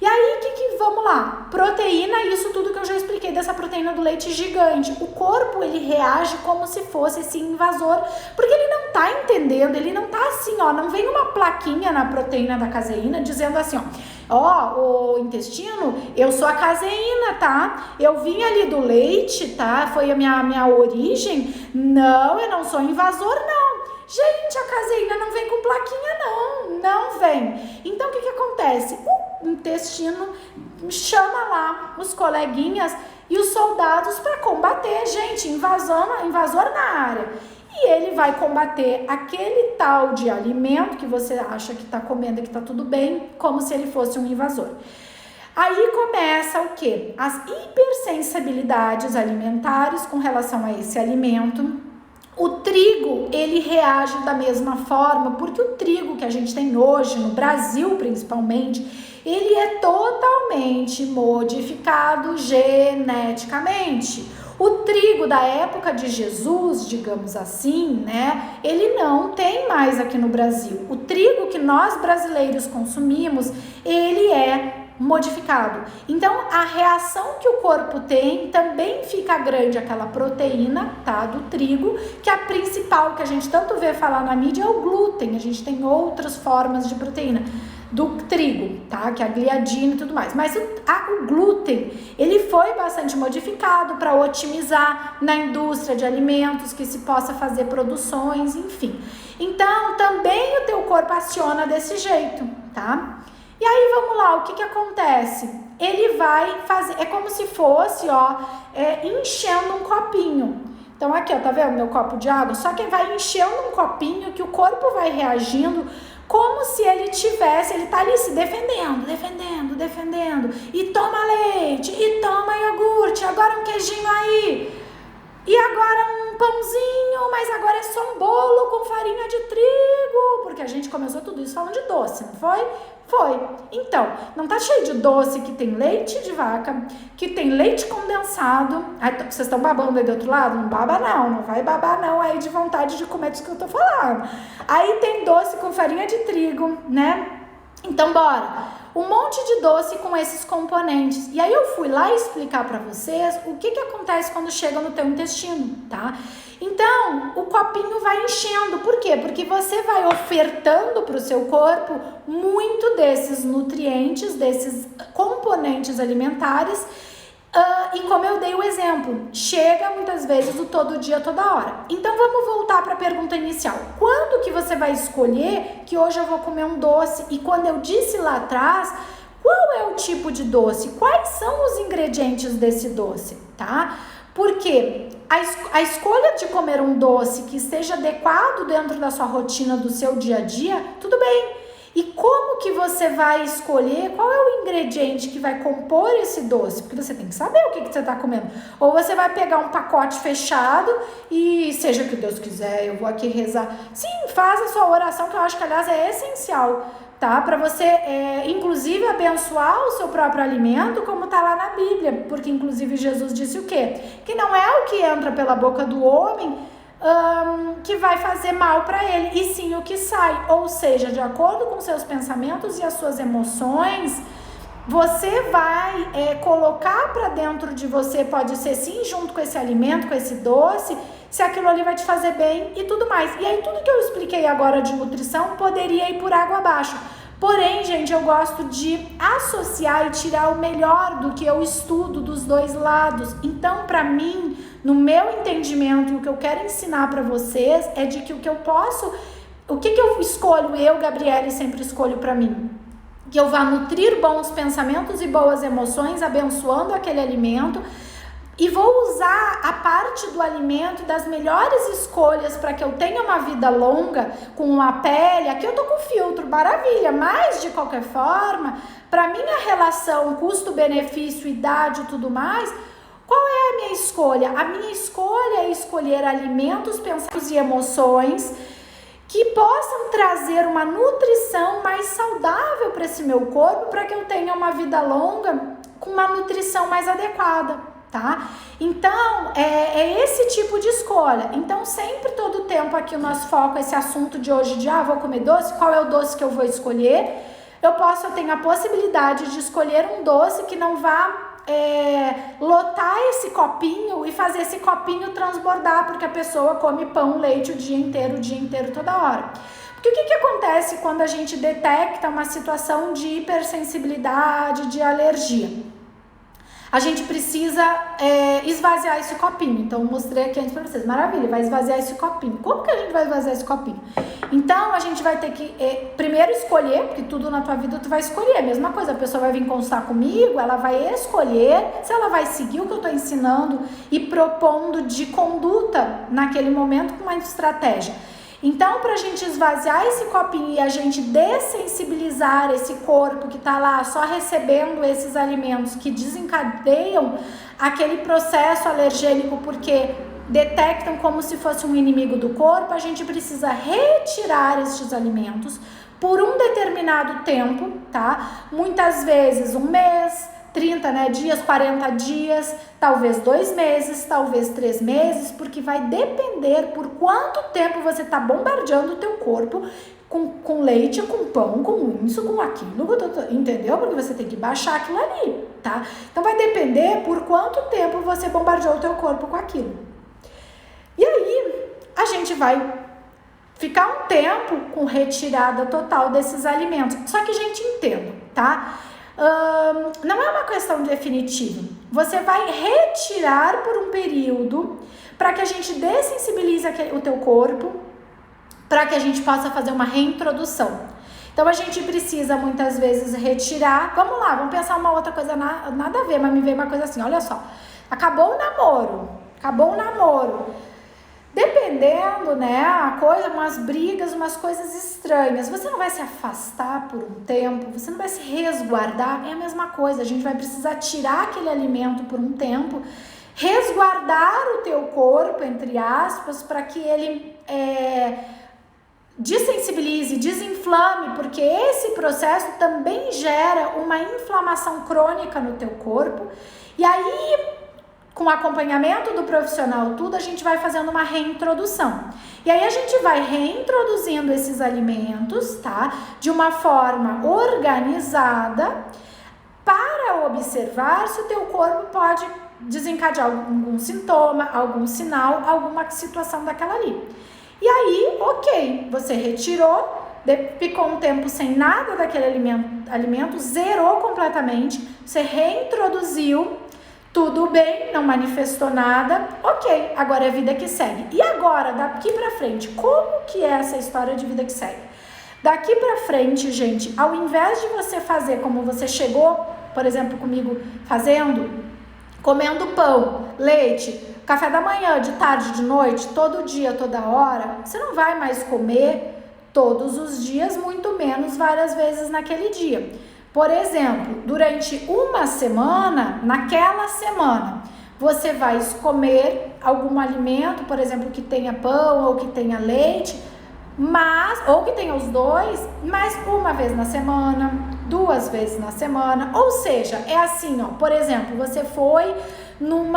E aí, vamos lá, proteína, isso tudo que eu já expliquei dessa proteína do leite gigante. O corpo, ele reage como se fosse esse invasor, porque ele não tá entendendo, ele não tá assim, ó, não vem uma plaquinha na proteína da caseína dizendo assim, ó, o intestino, eu sou a caseína, tá? Eu vim ali do leite, tá? Foi a minha origem. Não, eu não sou invasor, não. Gente, a caseína não vem com plaquinha, não vem. Então, o que acontece? O intestino chama lá os coleguinhas e os soldados para combater, gente, invasor na área. E ele vai combater aquele tal de alimento que você acha que está comendo e que está tudo bem, como se ele fosse um invasor. Aí começa o quê? As hipersensibilidades alimentares com relação a esse alimento. O trigo, ele reage da mesma forma, porque o trigo que a gente tem hoje, no Brasil principalmente, ele é totalmente modificado geneticamente. O trigo da época de Jesus, digamos assim, né, ele não tem mais aqui no Brasil. O trigo que nós brasileiros consumimos, ele é modificado. Então, a reação que o corpo tem também fica grande, aquela proteína, tá, do trigo, que a principal que a gente tanto vê falar na mídia é o glúten. A gente tem outras formas de proteína do trigo, tá, que é a gliadina e tudo mais. Mas o glúten, ele foi bastante modificado para otimizar na indústria de alimentos, que se possa fazer produções, enfim. Então, também o teu corpo aciona desse jeito, tá? E aí, vamos lá, o que acontece? Ele vai fazer, é como se fosse, enchendo um copinho. Então, aqui, ó, tá vendo meu copo de água? Só que vai enchendo um copinho que o corpo vai reagindo como se ele tá ali se defendendo. E toma leite, e toma iogurte, agora um queijinho aí. E agora um pãozinho, mas agora é só um bolo com farinha de trigo. Porque a gente começou tudo isso falando de doce, não foi? Foi. Então, não tá cheio de doce que tem leite de vaca, que tem leite condensado. Ai, vocês estão babando aí do outro lado? Não baba não vai babar não aí de vontade de comer disso que eu tô falando. Aí tem doce com farinha de trigo, né? Então, bora. Um monte de doce com esses componentes. E aí eu fui lá explicar para vocês o que acontece quando chega no teu intestino, tá? Então, o copinho vai enchendo. Por quê? Porque você vai ofertando para o seu corpo muito desses nutrientes, desses componentes alimentares. E como eu dei o exemplo, chega muitas vezes o todo dia, toda hora. Então vamos voltar para a pergunta inicial. Quando que você vai escolher que hoje eu vou comer um doce? E quando eu disse lá atrás, qual é o tipo de doce? Quais são os ingredientes desse doce, tá? Porque a escolha de comer um doce que esteja adequado dentro da sua rotina, do seu dia a dia, tudo bem. E como que você vai escolher qual é o ingrediente que vai compor esse doce? Porque você tem que saber o que você está comendo. Ou você vai pegar um pacote fechado e seja o que Deus quiser, eu vou aqui rezar. Sim, faz a sua oração, que eu acho que, aliás, é essencial, tá? Para você, inclusive, abençoar o seu próprio alimento, como tá lá na Bíblia. Porque, inclusive, Jesus disse o quê? Que não é o que entra pela boca do homem que vai fazer mal para ele, e sim o que sai, ou seja, de acordo com seus pensamentos e as suas emoções, você vai colocar para dentro de você, pode ser sim junto com esse alimento, com esse doce, se aquilo ali vai te fazer bem e tudo mais. E aí tudo que eu expliquei agora de nutrição poderia ir por água abaixo. Porém, gente, eu gosto de associar e tirar o melhor do que eu estudo dos dois lados. Então, para mim, no meu entendimento, e o que eu quero ensinar para vocês é de que o que eu posso, o que eu escolho, eu, Gabriele, sempre escolho para mim. Que eu vá nutrir bons pensamentos e boas emoções, abençoando aquele alimento, e vou usar a parte do alimento das melhores escolhas para que eu tenha uma vida longa, com uma pele. Aqui eu tô com filtro, maravilha, mas de qualquer forma, para minha relação custo-benefício, idade e tudo mais, qual é a minha escolha? A minha escolha é escolher alimentos, pensamentos e emoções que possam trazer uma nutrição mais saudável para esse meu corpo, para que eu tenha uma vida longa com uma nutrição mais adequada. Tá? Então, é esse tipo de escolha. Então, sempre, todo tempo aqui o nosso foco é esse assunto de hoje de, vou comer doce, qual é o doce que eu vou escolher? Eu tenho a possibilidade de escolher um doce que não vá lotar esse copinho e fazer esse copinho transbordar, porque a pessoa come pão, leite o dia inteiro, toda hora. Porque o que acontece quando a gente detecta uma situação de hipersensibilidade, de alergia? A gente precisa esvaziar esse copinho. Então, eu mostrei aqui antes para vocês. Maravilha, vai esvaziar esse copinho. Como que a gente vai esvaziar esse copinho? Então, a gente vai ter que primeiro escolher, porque tudo na tua vida tu vai escolher. A mesma coisa, a pessoa vai vir consultar comigo, ela vai escolher se ela vai seguir o que eu estou ensinando e propondo de conduta naquele momento com uma estratégia. Então, para a gente esvaziar esse copinho e a gente dessensibilizar esse corpo que está lá só recebendo esses alimentos que desencadeiam aquele processo alergênico, porque detectam como se fosse um inimigo do corpo, a gente precisa retirar estes alimentos por um determinado tempo, tá? Muitas vezes 1 mês, 30 dias, 40 dias, talvez 2 meses, talvez 3 meses, porque vai depender por quanto tempo você está bombardeando o teu corpo com leite, com pão, com isso, com aquilo, entendeu? Porque você tem que baixar aquilo ali, tá? Então vai depender por quanto tempo você bombardeou o teu corpo com aquilo. E aí, a gente vai ficar um tempo com retirada total desses alimentos. Só que, gente, entenda, tá? Não é uma questão definitiva. Você vai retirar por um período para que a gente dessensibilize o teu corpo, para que a gente possa fazer uma reintrodução. Então a gente precisa muitas vezes retirar. Vamos lá, vamos pensar uma outra coisa, nada a ver, mas me veio uma coisa assim, olha só. Acabou o namoro. Dependendo, a coisa, umas brigas, umas coisas estranhas, você não vai se afastar por um tempo, você não vai se resguardar, é a mesma coisa, a gente vai precisar tirar aquele alimento por um tempo, resguardar o teu corpo, entre aspas, para que ele desensibilize, desinflame, porque esse processo também gera uma inflamação crônica no teu corpo, e aí, com acompanhamento do profissional, a gente vai fazendo uma reintrodução. E aí a gente vai reintroduzindo esses alimentos, tá? De uma forma organizada para observar se o teu corpo pode desencadear algum sintoma, algum sinal, alguma situação daquela ali. E aí, ok, você retirou, ficou um tempo sem nada daquele alimento, zerou completamente, você reintroduziu, tudo bem, não manifestou nada, ok, agora é a vida que segue. E agora, daqui pra frente, como que é essa história de vida que segue? Daqui pra frente, gente, ao invés de você fazer como você chegou, por exemplo, comigo fazendo, comendo pão, leite, café da manhã, de tarde, de noite, todo dia, toda hora, você não vai mais comer todos os dias, muito menos várias vezes naquele dia. Por exemplo, durante uma semana, naquela semana, você vai comer algum alimento, por exemplo, que tenha pão ou que tenha leite, ou que tenha os dois, mas uma vez na semana, 2 vezes na semana. Ou seja, é assim, ó, por exemplo, você foi num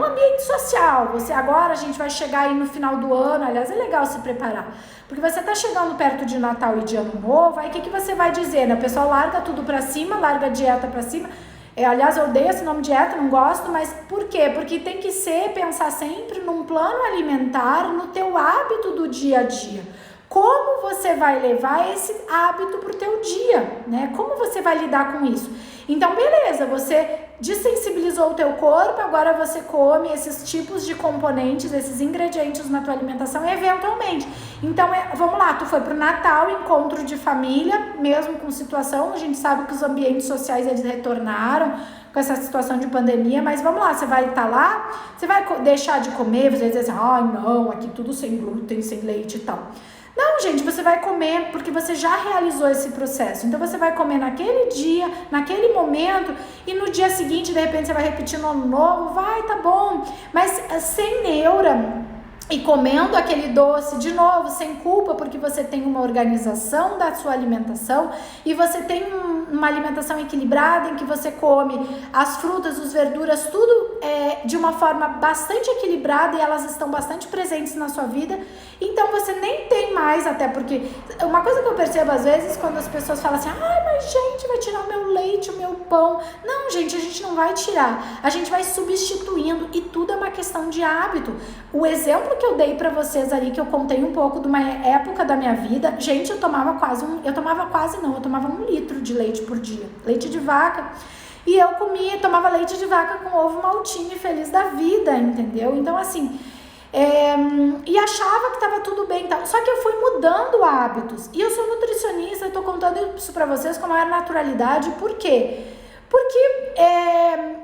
ambiente social. Agora a gente vai chegar aí no final do ano, aliás, é legal se preparar, porque você tá chegando perto de Natal e de Ano Novo, aí o que você vai dizer, né? O pessoal larga tudo pra cima, larga a dieta pra cima. Aliás, eu odeio esse nome dieta, não gosto, mas por quê? Porque tem que pensar sempre num plano alimentar, no teu hábito do dia a dia. Como você vai levar esse hábito pro teu dia, né? Como você vai lidar com isso? Então, beleza, você desensibilizou o teu corpo, agora você come esses tipos de componentes, esses ingredientes na tua alimentação eventualmente. Então, vamos lá, tu foi pro Natal, encontro de família, mesmo com situação, a gente sabe que os ambientes sociais eles retornaram com essa situação de pandemia, mas vamos lá, você vai estar lá, você vai deixar de comer, você vai dizer assim, ai não, aqui tudo sem glúten, sem leite e tal. Não, gente, você vai comer porque você já realizou esse processo. Então, você vai comer naquele dia, naquele momento, e no dia seguinte, de repente, você vai repetir no ano novo, tá bom. Mas sem neura e comendo aquele doce de novo, sem culpa, porque você tem uma organização da sua alimentação e você tem uma alimentação equilibrada em que você come as frutas, as verduras, tudo de uma forma bastante equilibrada e elas estão bastante presentes na sua vida. Então você nem tem mais, até porque uma coisa que eu percebo às vezes quando as pessoas falam assim, mas gente, vai tirar o meu leite, o meu pão. Não, gente, a gente não vai tirar, a gente vai substituindo e tudo é uma questão de hábito. O exemplo que eu dei pra vocês ali, que eu contei um pouco de uma época da minha vida, gente, eu tomava 1 litro de leite por dia, leite de vaca. E eu tomava leite de vaca com ovo maltinho, feliz da vida, entendeu? Então, assim, e achava que estava tudo bem, tá? Só que eu fui mudando hábitos. E eu sou nutricionista, eu tô contando isso pra vocês com a maior naturalidade. Por quê? Porque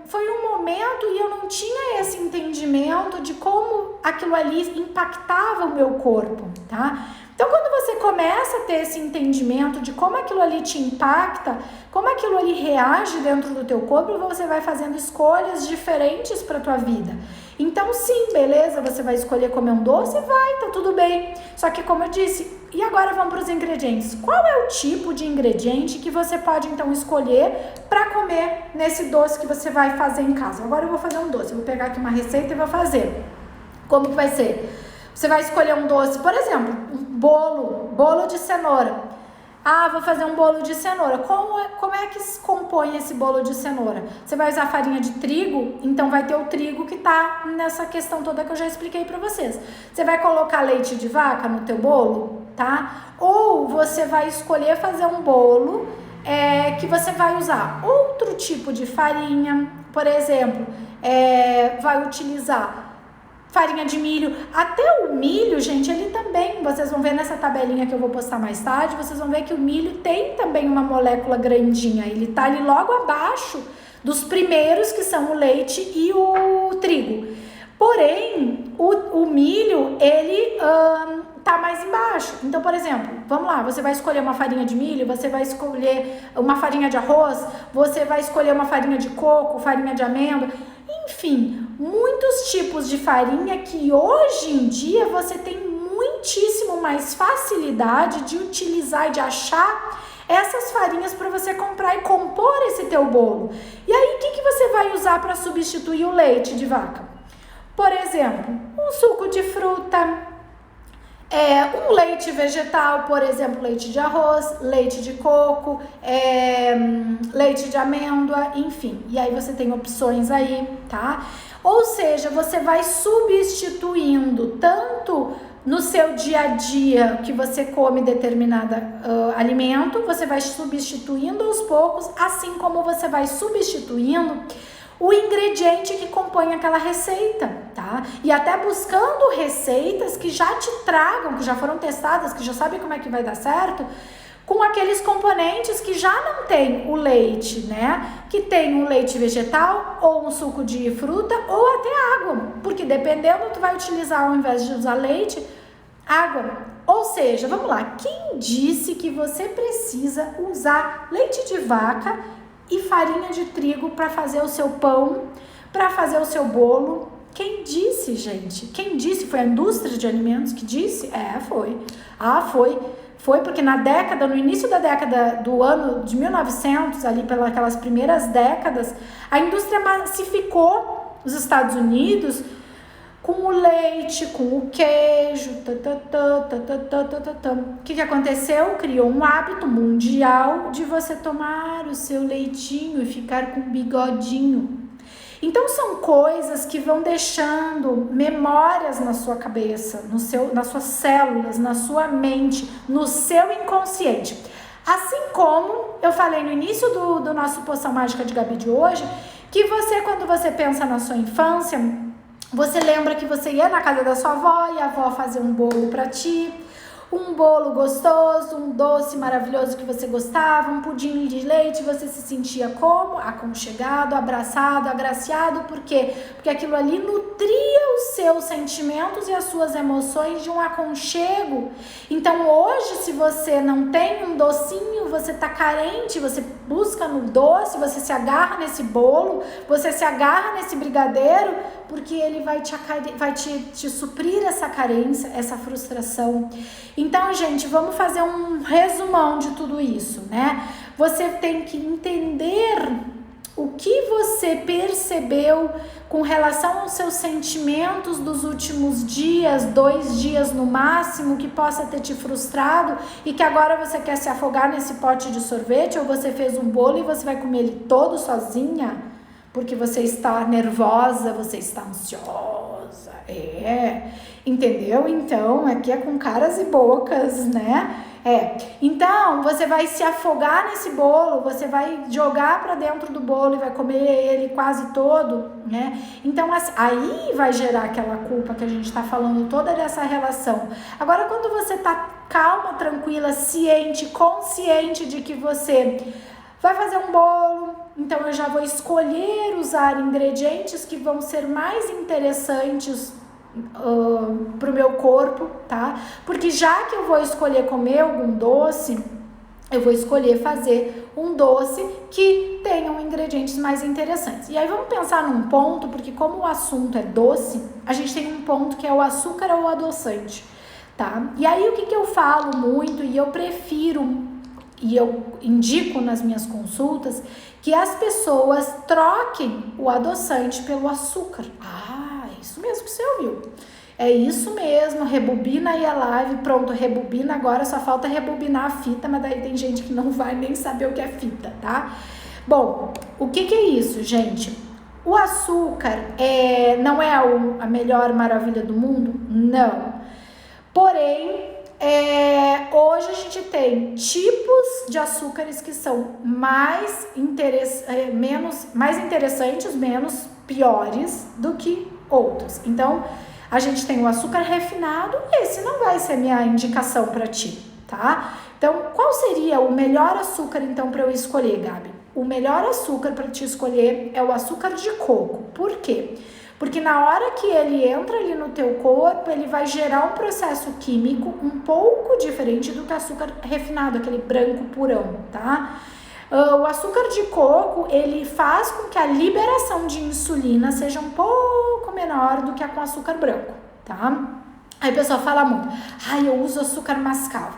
foi um momento e eu não tinha esse entendimento de como aquilo ali impactava o meu corpo, tá? Então, quando você começa a ter esse entendimento de como aquilo ali te impacta, como aquilo ali reage dentro do teu corpo, você vai fazendo escolhas diferentes para tua vida. Então, sim, beleza, você vai escolher comer um doce, tá tudo bem. Só que, como eu disse, e agora vamos para os ingredientes. Qual é o tipo de ingrediente que você pode, então, escolher para comer nesse doce que você vai fazer em casa? Agora eu vou fazer um doce, eu vou pegar aqui uma receita e vou fazer. Como que vai ser? Você vai escolher um doce, por exemplo, um bolo de cenoura. Vou fazer um bolo de cenoura. Como é que se compõe esse bolo de cenoura? Você vai usar farinha de trigo, então vai ter o trigo que tá nessa questão toda que eu já expliquei pra vocês. Você vai colocar leite de vaca no teu bolo, tá? Ou você vai escolher fazer um bolo que você vai usar outro tipo de farinha, por exemplo, vai utilizar farinha de milho, até o milho, gente, ele também, vocês vão ver nessa tabelinha que eu vou postar mais tarde, vocês vão ver que o milho tem também uma molécula grandinha, ele tá ali logo abaixo dos primeiros, que são o leite e o trigo. Porém, o milho, ele tá mais embaixo. Então, por exemplo, vamos lá, você vai escolher uma farinha de milho, você vai escolher uma farinha de arroz, você vai escolher uma farinha de coco, farinha de amêndoa, enfim, muitos tipos de farinha que hoje em dia você tem muitíssimo mais facilidade de utilizar e de achar essas farinhas para você comprar e compor esse teu bolo. E aí, o que você vai usar para substituir o leite de vaca? Por exemplo, um suco de fruta, um leite vegetal, por exemplo, leite de arroz, leite de coco, leite de amêndoa, enfim. E aí você tem opções aí, tá? Ou seja, você vai substituindo tanto no seu dia a dia que você come determinado alimento, você vai substituindo aos poucos, assim como você vai substituindo o ingrediente que compõe aquela receita, tá? E até buscando receitas que já te tragam, que já foram testadas, que já sabem como é que vai dar certo, com aqueles componentes que já não tem o leite, né? Que tem um leite vegetal, ou um suco de fruta, ou até água. Porque dependendo, tu vai utilizar, ao invés de usar leite, água. Ou seja, vamos lá, quem disse que você precisa usar leite de vaca e farinha de trigo para fazer o seu pão, para fazer o seu bolo? Quem disse, gente? Quem disse? Foi a indústria de alimentos que disse? Foi. Foi porque no início da década do ano de 1900, ali pelas primeiras décadas, a indústria massificou os Estados Unidos com o leite, com o queijo. O que aconteceu? Criou um hábito mundial de você tomar o seu leitinho e ficar com bigodinho. Então são coisas que vão deixando memórias na sua cabeça, nas suas células, na sua mente, no seu inconsciente. Assim como eu falei no início do nosso Poção Mágica de Gabi de hoje, que quando você pensa na sua infância, você lembra que você ia na casa da sua avó e a avó fazia um bolo para ti, um bolo gostoso, um doce maravilhoso que você gostava, um pudim de leite, você se sentia como? Aconchegado, abraçado, agraciado. Por quê? Porque aquilo ali nutria os seus sentimentos e as suas emoções de um aconchego. Então hoje, se você não tem um docinho, você tá carente, você busca no doce, você se agarra nesse bolo, você se agarra nesse brigadeiro, porque ele vai te suprir essa carência, essa frustração. Então, gente, vamos fazer um resumão de tudo isso, né? Você tem que entender o que você percebeu com relação aos seus sentimentos dos últimos dias, 2 dias no máximo, que possa ter te frustrado e que agora você quer se afogar nesse pote de sorvete, ou você fez um bolo e você vai comer ele todo sozinha, porque você está nervosa, você está ansiosa, entendeu? Então, aqui é com caras e bocas, né? Então, você vai se afogar nesse bolo, você vai jogar para dentro do bolo e vai comer ele quase todo, né? Então, aí vai gerar aquela culpa que a gente tá falando, toda dessa relação. Agora, quando você tá calma, tranquila, ciente, consciente de que você vai fazer um bolo, então eu já vou escolher usar ingredientes que vão ser mais interessantes pro meu corpo, tá? Porque já que eu vou escolher comer algum doce, eu vou escolher fazer um doce que tenham ingredientes mais interessantes. E aí vamos pensar num ponto, porque como o assunto é doce, a gente tem um ponto que é o açúcar ou o adoçante, tá? E aí o que eu falo muito e eu prefiro e eu indico nas minhas consultas que as pessoas troquem o adoçante pelo açúcar. É isso mesmo que você ouviu. É isso mesmo, rebobina aí a live, pronto, rebobina agora, só falta rebobinar a fita, mas daí tem gente que não vai nem saber o que é fita, tá? Bom, o que é isso, gente? O açúcar não é a melhor maravilha do mundo? Não. Porém, hoje a gente tem tipos de açúcares que são mais interessantes, menos piores do que outros. Então, a gente tem o açúcar refinado, esse não vai ser minha indicação para ti, tá? Então, qual seria o melhor açúcar, então, para eu escolher, Gabi? O melhor açúcar para te escolher é o açúcar de coco. Por quê? Porque na hora que ele entra ali no teu corpo, ele vai gerar um processo químico um pouco diferente do que o açúcar refinado, aquele branco purão, tá? O açúcar de coco, ele faz com que a liberação de insulina seja um pouco menor do que a com açúcar branco, tá? Aí a pessoa fala muito, eu uso açúcar mascavo.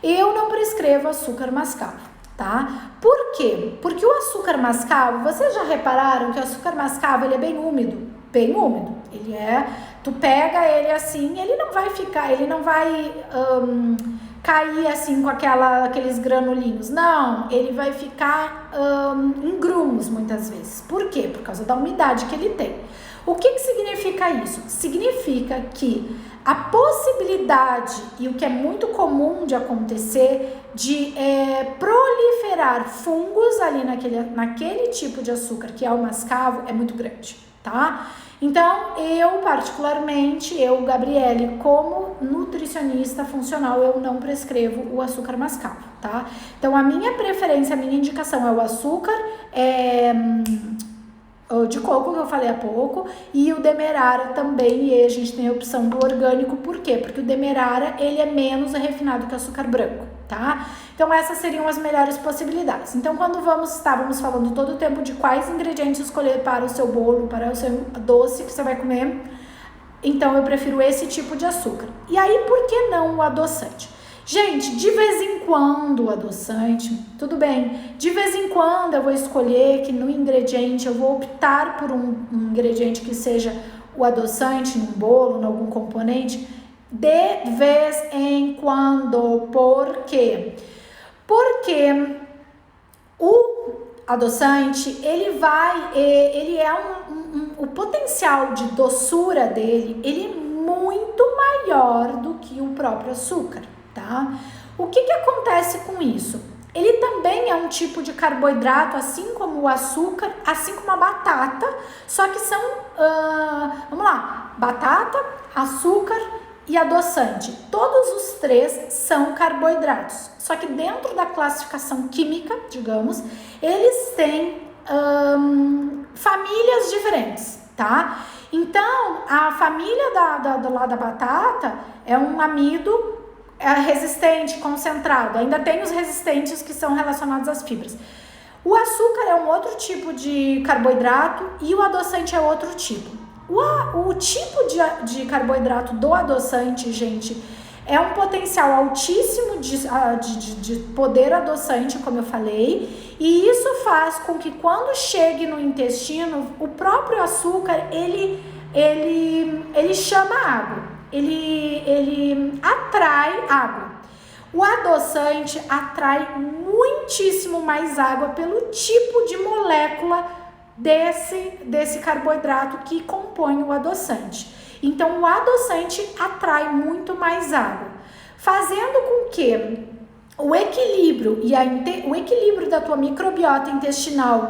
Eu não prescrevo açúcar mascavo, tá? Por quê? Porque o açúcar mascavo, vocês já repararam que o açúcar mascavo, ele é bem úmido? Bem úmido. Tu pega ele assim, ele não vai cair assim com aqueles granulinhos. Não, ele vai ficar em grumos muitas vezes. Por quê? Por causa da umidade que ele tem. O que significa isso? Significa que a possibilidade, e o que é muito comum de acontecer, de proliferar fungos ali naquele tipo de açúcar que é o mascavo, é muito grande, tá? Então, eu, Gabriele, como nutricionista funcional, eu não prescrevo o açúcar mascavo, tá? Então, a minha preferência, a minha indicação é o açúcar de coco, que eu falei há pouco, e o demerara também, e aí a gente tem a opção do orgânico. Por quê? Porque o demerara, ele é menos refinado que o açúcar branco, tá? Então essas seriam as melhores possibilidades. Então quando estávamos falando todo o tempo de quais ingredientes escolher para o seu bolo, para o seu doce que você vai comer, então eu prefiro esse tipo de açúcar. E aí, por que não o adoçante? Gente, de vez em quando o adoçante, tudo bem, de vez em quando eu vou escolher que no ingrediente eu vou optar por um ingrediente que seja o adoçante num bolo, em algum componente, de vez em quando. Por quê? Porque o adoçante, ele é o potencial de doçura dele, ele é muito maior do que o próprio açúcar, tá? O que acontece com isso? Ele também é um tipo de carboidrato, assim como o açúcar, assim como a batata, só que são, vamos lá, batata, açúcar e adoçante. Todos os três são carboidratos, só que dentro da classificação química, digamos, eles têm famílias diferentes, tá? Então, a família do lado da batata é um amido resistente, concentrado. Ainda tem os resistentes que são relacionados às fibras. O açúcar é um outro tipo de carboidrato e o adoçante é outro tipo. O tipo de carboidrato do adoçante, gente, é um potencial altíssimo de poder adoçante, como eu falei, e isso faz com que quando chegue no intestino, o próprio açúcar, ele chama água, ele atrai água. O adoçante atrai muitíssimo mais água pelo tipo de molécula desse carboidrato que compõe o adoçante. Então, o adoçante atrai muito mais água, fazendo com que o equilíbrio o equilíbrio da tua microbiota intestinal,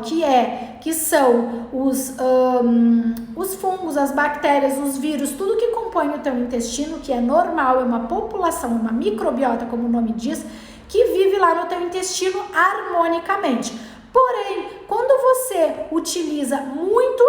que são os fungos, as bactérias, os vírus, tudo que compõe o teu intestino, que é normal, é uma população, uma microbiota, como o nome diz, que vive lá no teu intestino harmonicamente. Porém, quando você utiliza muito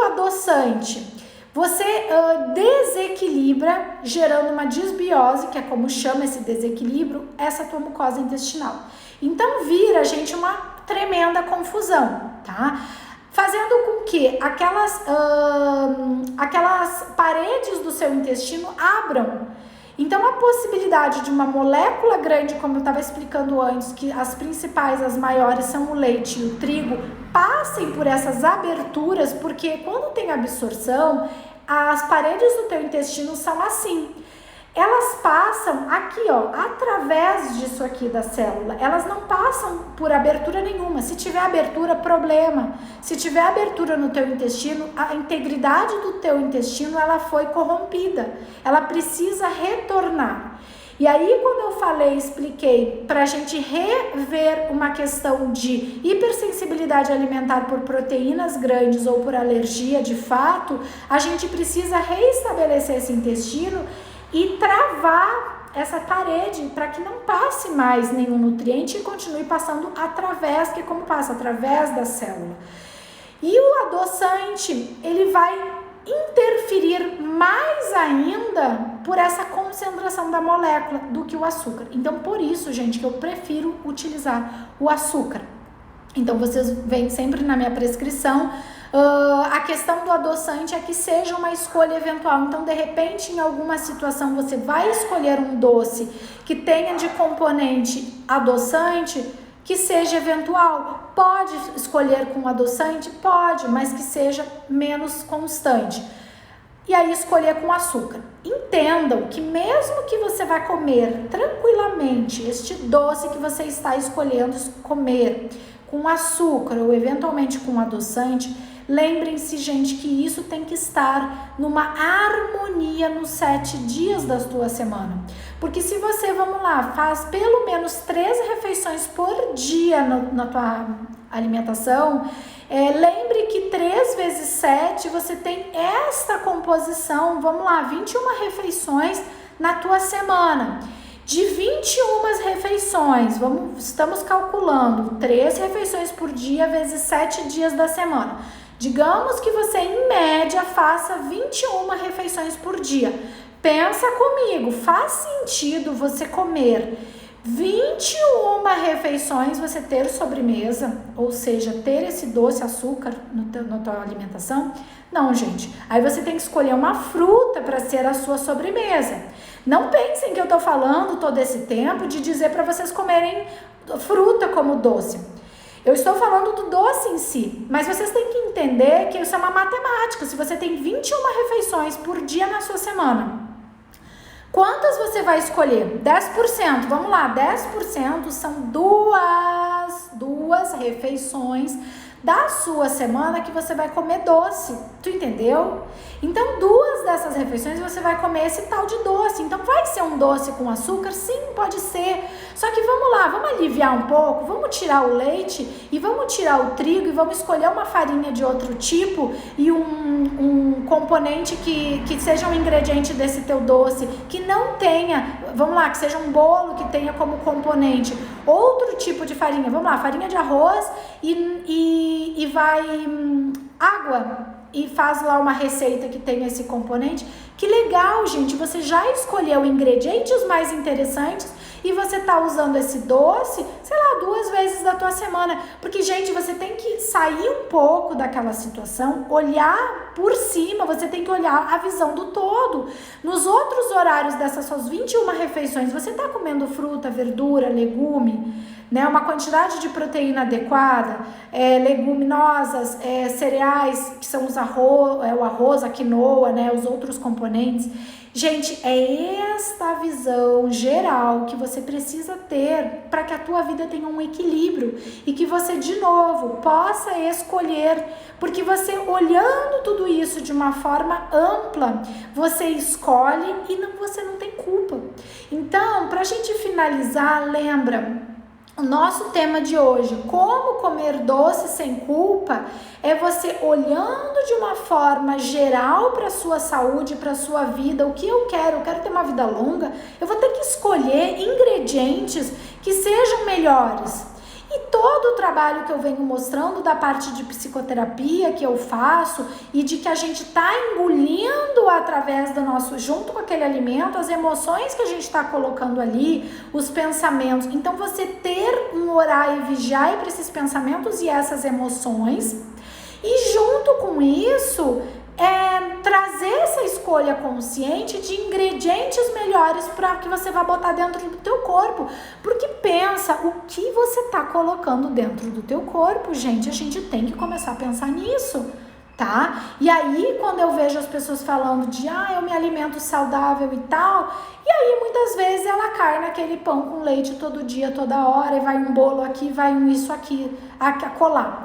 adoçante, você desequilibra, gerando uma disbiose, que é como chama esse desequilíbrio, essa tua mucosa intestinal. Então vira, gente, uma tremenda confusão, tá? Fazendo com que aquelas paredes do seu intestino abram. Então, a possibilidade de uma molécula grande, como eu estava explicando antes, que as principais, as maiores, são o leite e o trigo, passem por essas aberturas, porque quando tem absorção, as paredes do teu intestino são assim. Elas passam aqui, ó, através disso aqui da célula. Elas não passam por abertura nenhuma. Se tiver abertura, problema. Se tiver abertura no teu intestino, a integridade do teu intestino, ela foi corrompida. Ela precisa retornar. E aí, quando eu expliquei para a gente rever uma questão de hipersensibilidade alimentar por proteínas grandes ou por alergia de fato, a gente precisa reestabelecer esse intestino e travar essa parede para que não passe mais nenhum nutriente e continue passando através, que é como passa, através da célula. E o adoçante, ele vai interferir mais ainda por essa concentração da molécula do que o açúcar. Então, por isso, gente, que eu prefiro utilizar o açúcar. Então, vocês veem sempre na minha prescrição, a questão do adoçante é que seja uma escolha eventual. Então, de repente, em alguma situação, você vai escolher um doce que tenha de componente adoçante, que seja eventual. Pode escolher com adoçante? Pode, mas que seja menos constante. E aí, escolher com açúcar. Entendam que mesmo que você vai comer tranquilamente este doce que você está escolhendo comer com açúcar ou eventualmente com adoçante, lembrem-se, gente, que isso tem que estar numa harmonia nos 7 dias da tua semana. Porque se você, vamos lá, faz pelo menos 3 refeições por dia na tua alimentação, lembre que 3 vezes 7 você tem esta composição, vamos lá, 21 refeições na tua semana. De 21 refeições, estamos calculando 3 refeições por dia vezes 7 dias da semana. Digamos que você, em média, faça 21 refeições por dia. Pensa comigo, faz sentido você comer 21 refeições, você ter sobremesa, ou seja, ter esse doce açúcar na tua alimentação? Não, gente. Aí você tem que escolher uma fruta para ser a sua sobremesa. Não pensem que eu tô falando todo esse tempo de dizer para vocês comerem fruta como doce. Eu estou falando do doce em si, mas vocês têm que entender que isso é uma matemática. Se você tem 21 refeições por dia na sua semana, quantas você vai escolher? 10%, vamos lá, 10% são duas refeições da sua semana que você vai comer doce, tu entendeu? Então 2 dessas refeições você vai comer esse tal de doce. Então vai ser um doce com açúcar? Sim, pode ser. Só que vamos lá, vamos aliviar um pouco, vamos tirar o leite e vamos tirar o trigo e vamos escolher uma farinha de outro tipo e um componente que seja um ingrediente desse teu doce, que não tenha, vamos lá, que seja um bolo que tenha como componente outro tipo de farinha. Vamos lá, farinha de arroz e vai água. E faz lá uma receita que tem esse componente. Que legal, gente, você já escolheu ingredientes mais interessantes e você tá usando esse doce, sei lá, 2 vezes da tua semana. Porque, gente, você tem que sair um pouco daquela situação, olhar por cima, você tem que olhar a visão do todo. Nos outros horários dessas suas 21 refeições, você tá comendo fruta, verdura, legume, né? Uma quantidade de proteína adequada, leguminosas, cereais, que são o arroz, a quinoa, né? Os outros componentes. Gente, é esta visão geral que você precisa ter para que a tua vida tenha um equilíbrio e que você, de novo, possa escolher, porque você, olhando tudo isso de uma forma ampla, você escolhe e você não tem culpa. Então, para a gente finalizar, lembra, o nosso tema de hoje, como comer doce sem culpa, é você olhando de uma forma geral para a sua saúde, para a sua vida. O que eu quero ter uma vida longa, eu vou ter que escolher ingredientes que sejam melhores. E todo o trabalho que eu venho mostrando da parte de psicoterapia que eu faço e de que a gente está engolindo através do nosso, junto com aquele alimento, as emoções que a gente está colocando ali, os pensamentos. Então você ter um orar e vigiar para esses pensamentos e essas emoções, e junto com isso, trazer essa escolha consciente de ingredientes melhores para que você vai botar dentro do teu corpo. Porque pensa, o que você está colocando dentro do teu corpo, gente, a gente tem que começar a pensar nisso, tá? E aí, quando eu vejo as pessoas falando de, eu me alimento saudável e tal, e aí muitas vezes ela cai naquele pão com leite todo dia, toda hora, e vai um bolo aqui, vai um isso aqui, colar.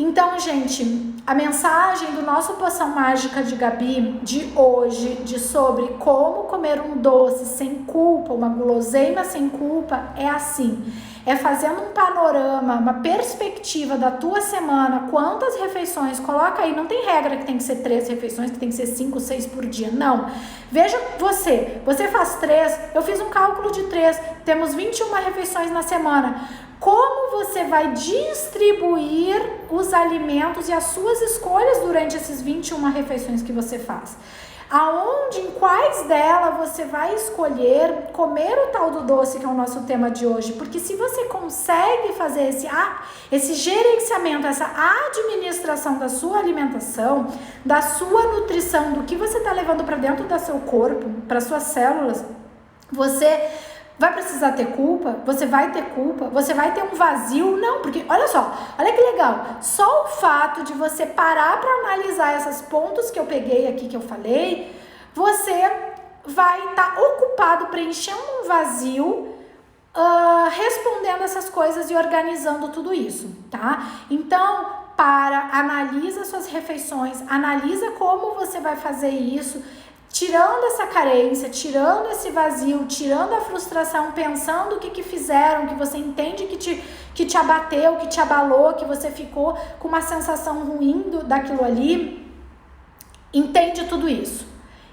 Então, gente, a mensagem do nosso Poção Mágica de Gabi de hoje, sobre como comer um doce sem culpa, uma guloseima sem culpa, é assim. É fazendo um panorama, uma perspectiva da tua semana, quantas refeições, coloca aí, não tem regra que tem que ser 3 refeições, que tem que ser 5, 6 por dia, não. Veja você faz 3, eu fiz um cálculo de 3, temos 21 refeições na semana. Como você vai distribuir os alimentos e as suas escolhas durante esses 21 refeições que você faz? Em quais delas você vai escolher comer o tal do doce, que é o nosso tema de hoje? Porque se você consegue fazer esse gerenciamento, essa administração da sua alimentação, da sua nutrição, do que você está levando para dentro do seu corpo, para suas células, você vai precisar ter culpa? Você vai ter culpa? Você vai ter um vazio? Não, porque olha só, olha que legal. Só o fato de você parar para analisar esses pontos que eu peguei aqui, que eu falei, você vai estar ocupado preenchendo um vazio, respondendo essas coisas e organizando tudo isso, tá? Então, analisa suas refeições, analisa como você vai fazer isso, tirando essa carência, tirando esse vazio, tirando a frustração, pensando o que fizeram, que você entende que te abateu, que te abalou, que você ficou com uma sensação ruim daquilo ali. Entende tudo isso.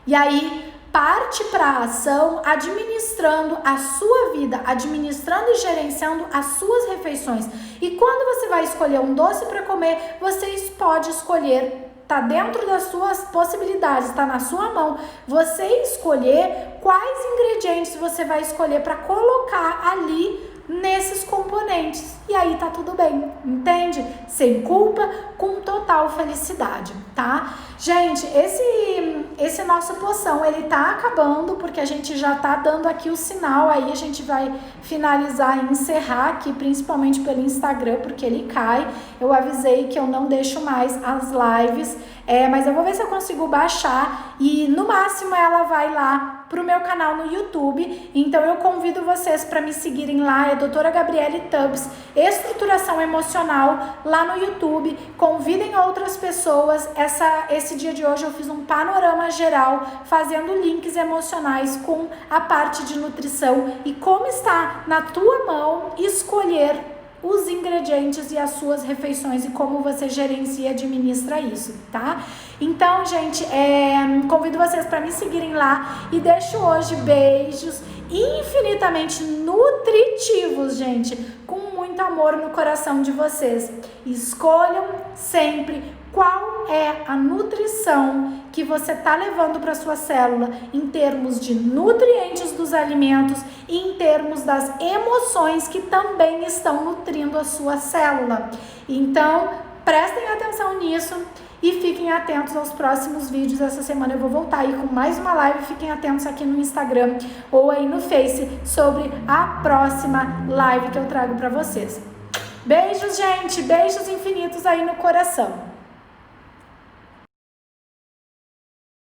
E aí, parte para a ação administrando a sua vida, administrando e gerenciando as suas refeições. E quando você vai escolher um doce para comer, você pode escolher. Tá dentro das suas possibilidades, tá na sua mão. Você escolher quais ingredientes você vai escolher para colocar ali nesses componentes. E aí tá tudo bem, entende? Sem culpa, com total felicidade, tá? Gente, esse nosso poção, ele tá acabando, porque a gente já tá dando aqui o sinal, aí a gente vai finalizar e encerrar aqui, principalmente pelo Instagram, porque ele cai. Eu avisei que eu não deixo mais as lives, mas eu vou ver se eu consigo baixar e no máximo ela vai lá pro meu canal no YouTube. Então eu convido vocês para me seguirem lá, é Doutora Gabriele Tubbs, Estruturação Emocional, lá no YouTube. Convidem outras pessoas. Esse dia de hoje eu fiz um panorama geral, fazendo links emocionais com a parte de nutrição e como está na tua mão escolher os ingredientes e as suas refeições e como você gerencia e administra isso, tá? Então, gente, convido vocês para me seguirem lá e deixo hoje beijos infinitamente nutritivos, gente, com muito amor no coração de vocês. Escolham sempre qual é a nutrição que você está levando para sua célula em termos de nutrientes dos alimentos e em termos das emoções que também estão nutrindo a sua célula. Então, prestem atenção nisso e fiquem atentos aos próximos vídeos. Essa semana eu vou voltar aí com mais uma live. Fiquem atentos aqui no Instagram ou aí no Face sobre a próxima live que eu trago para vocês. Beijos, gente. Beijos infinitos aí no coração.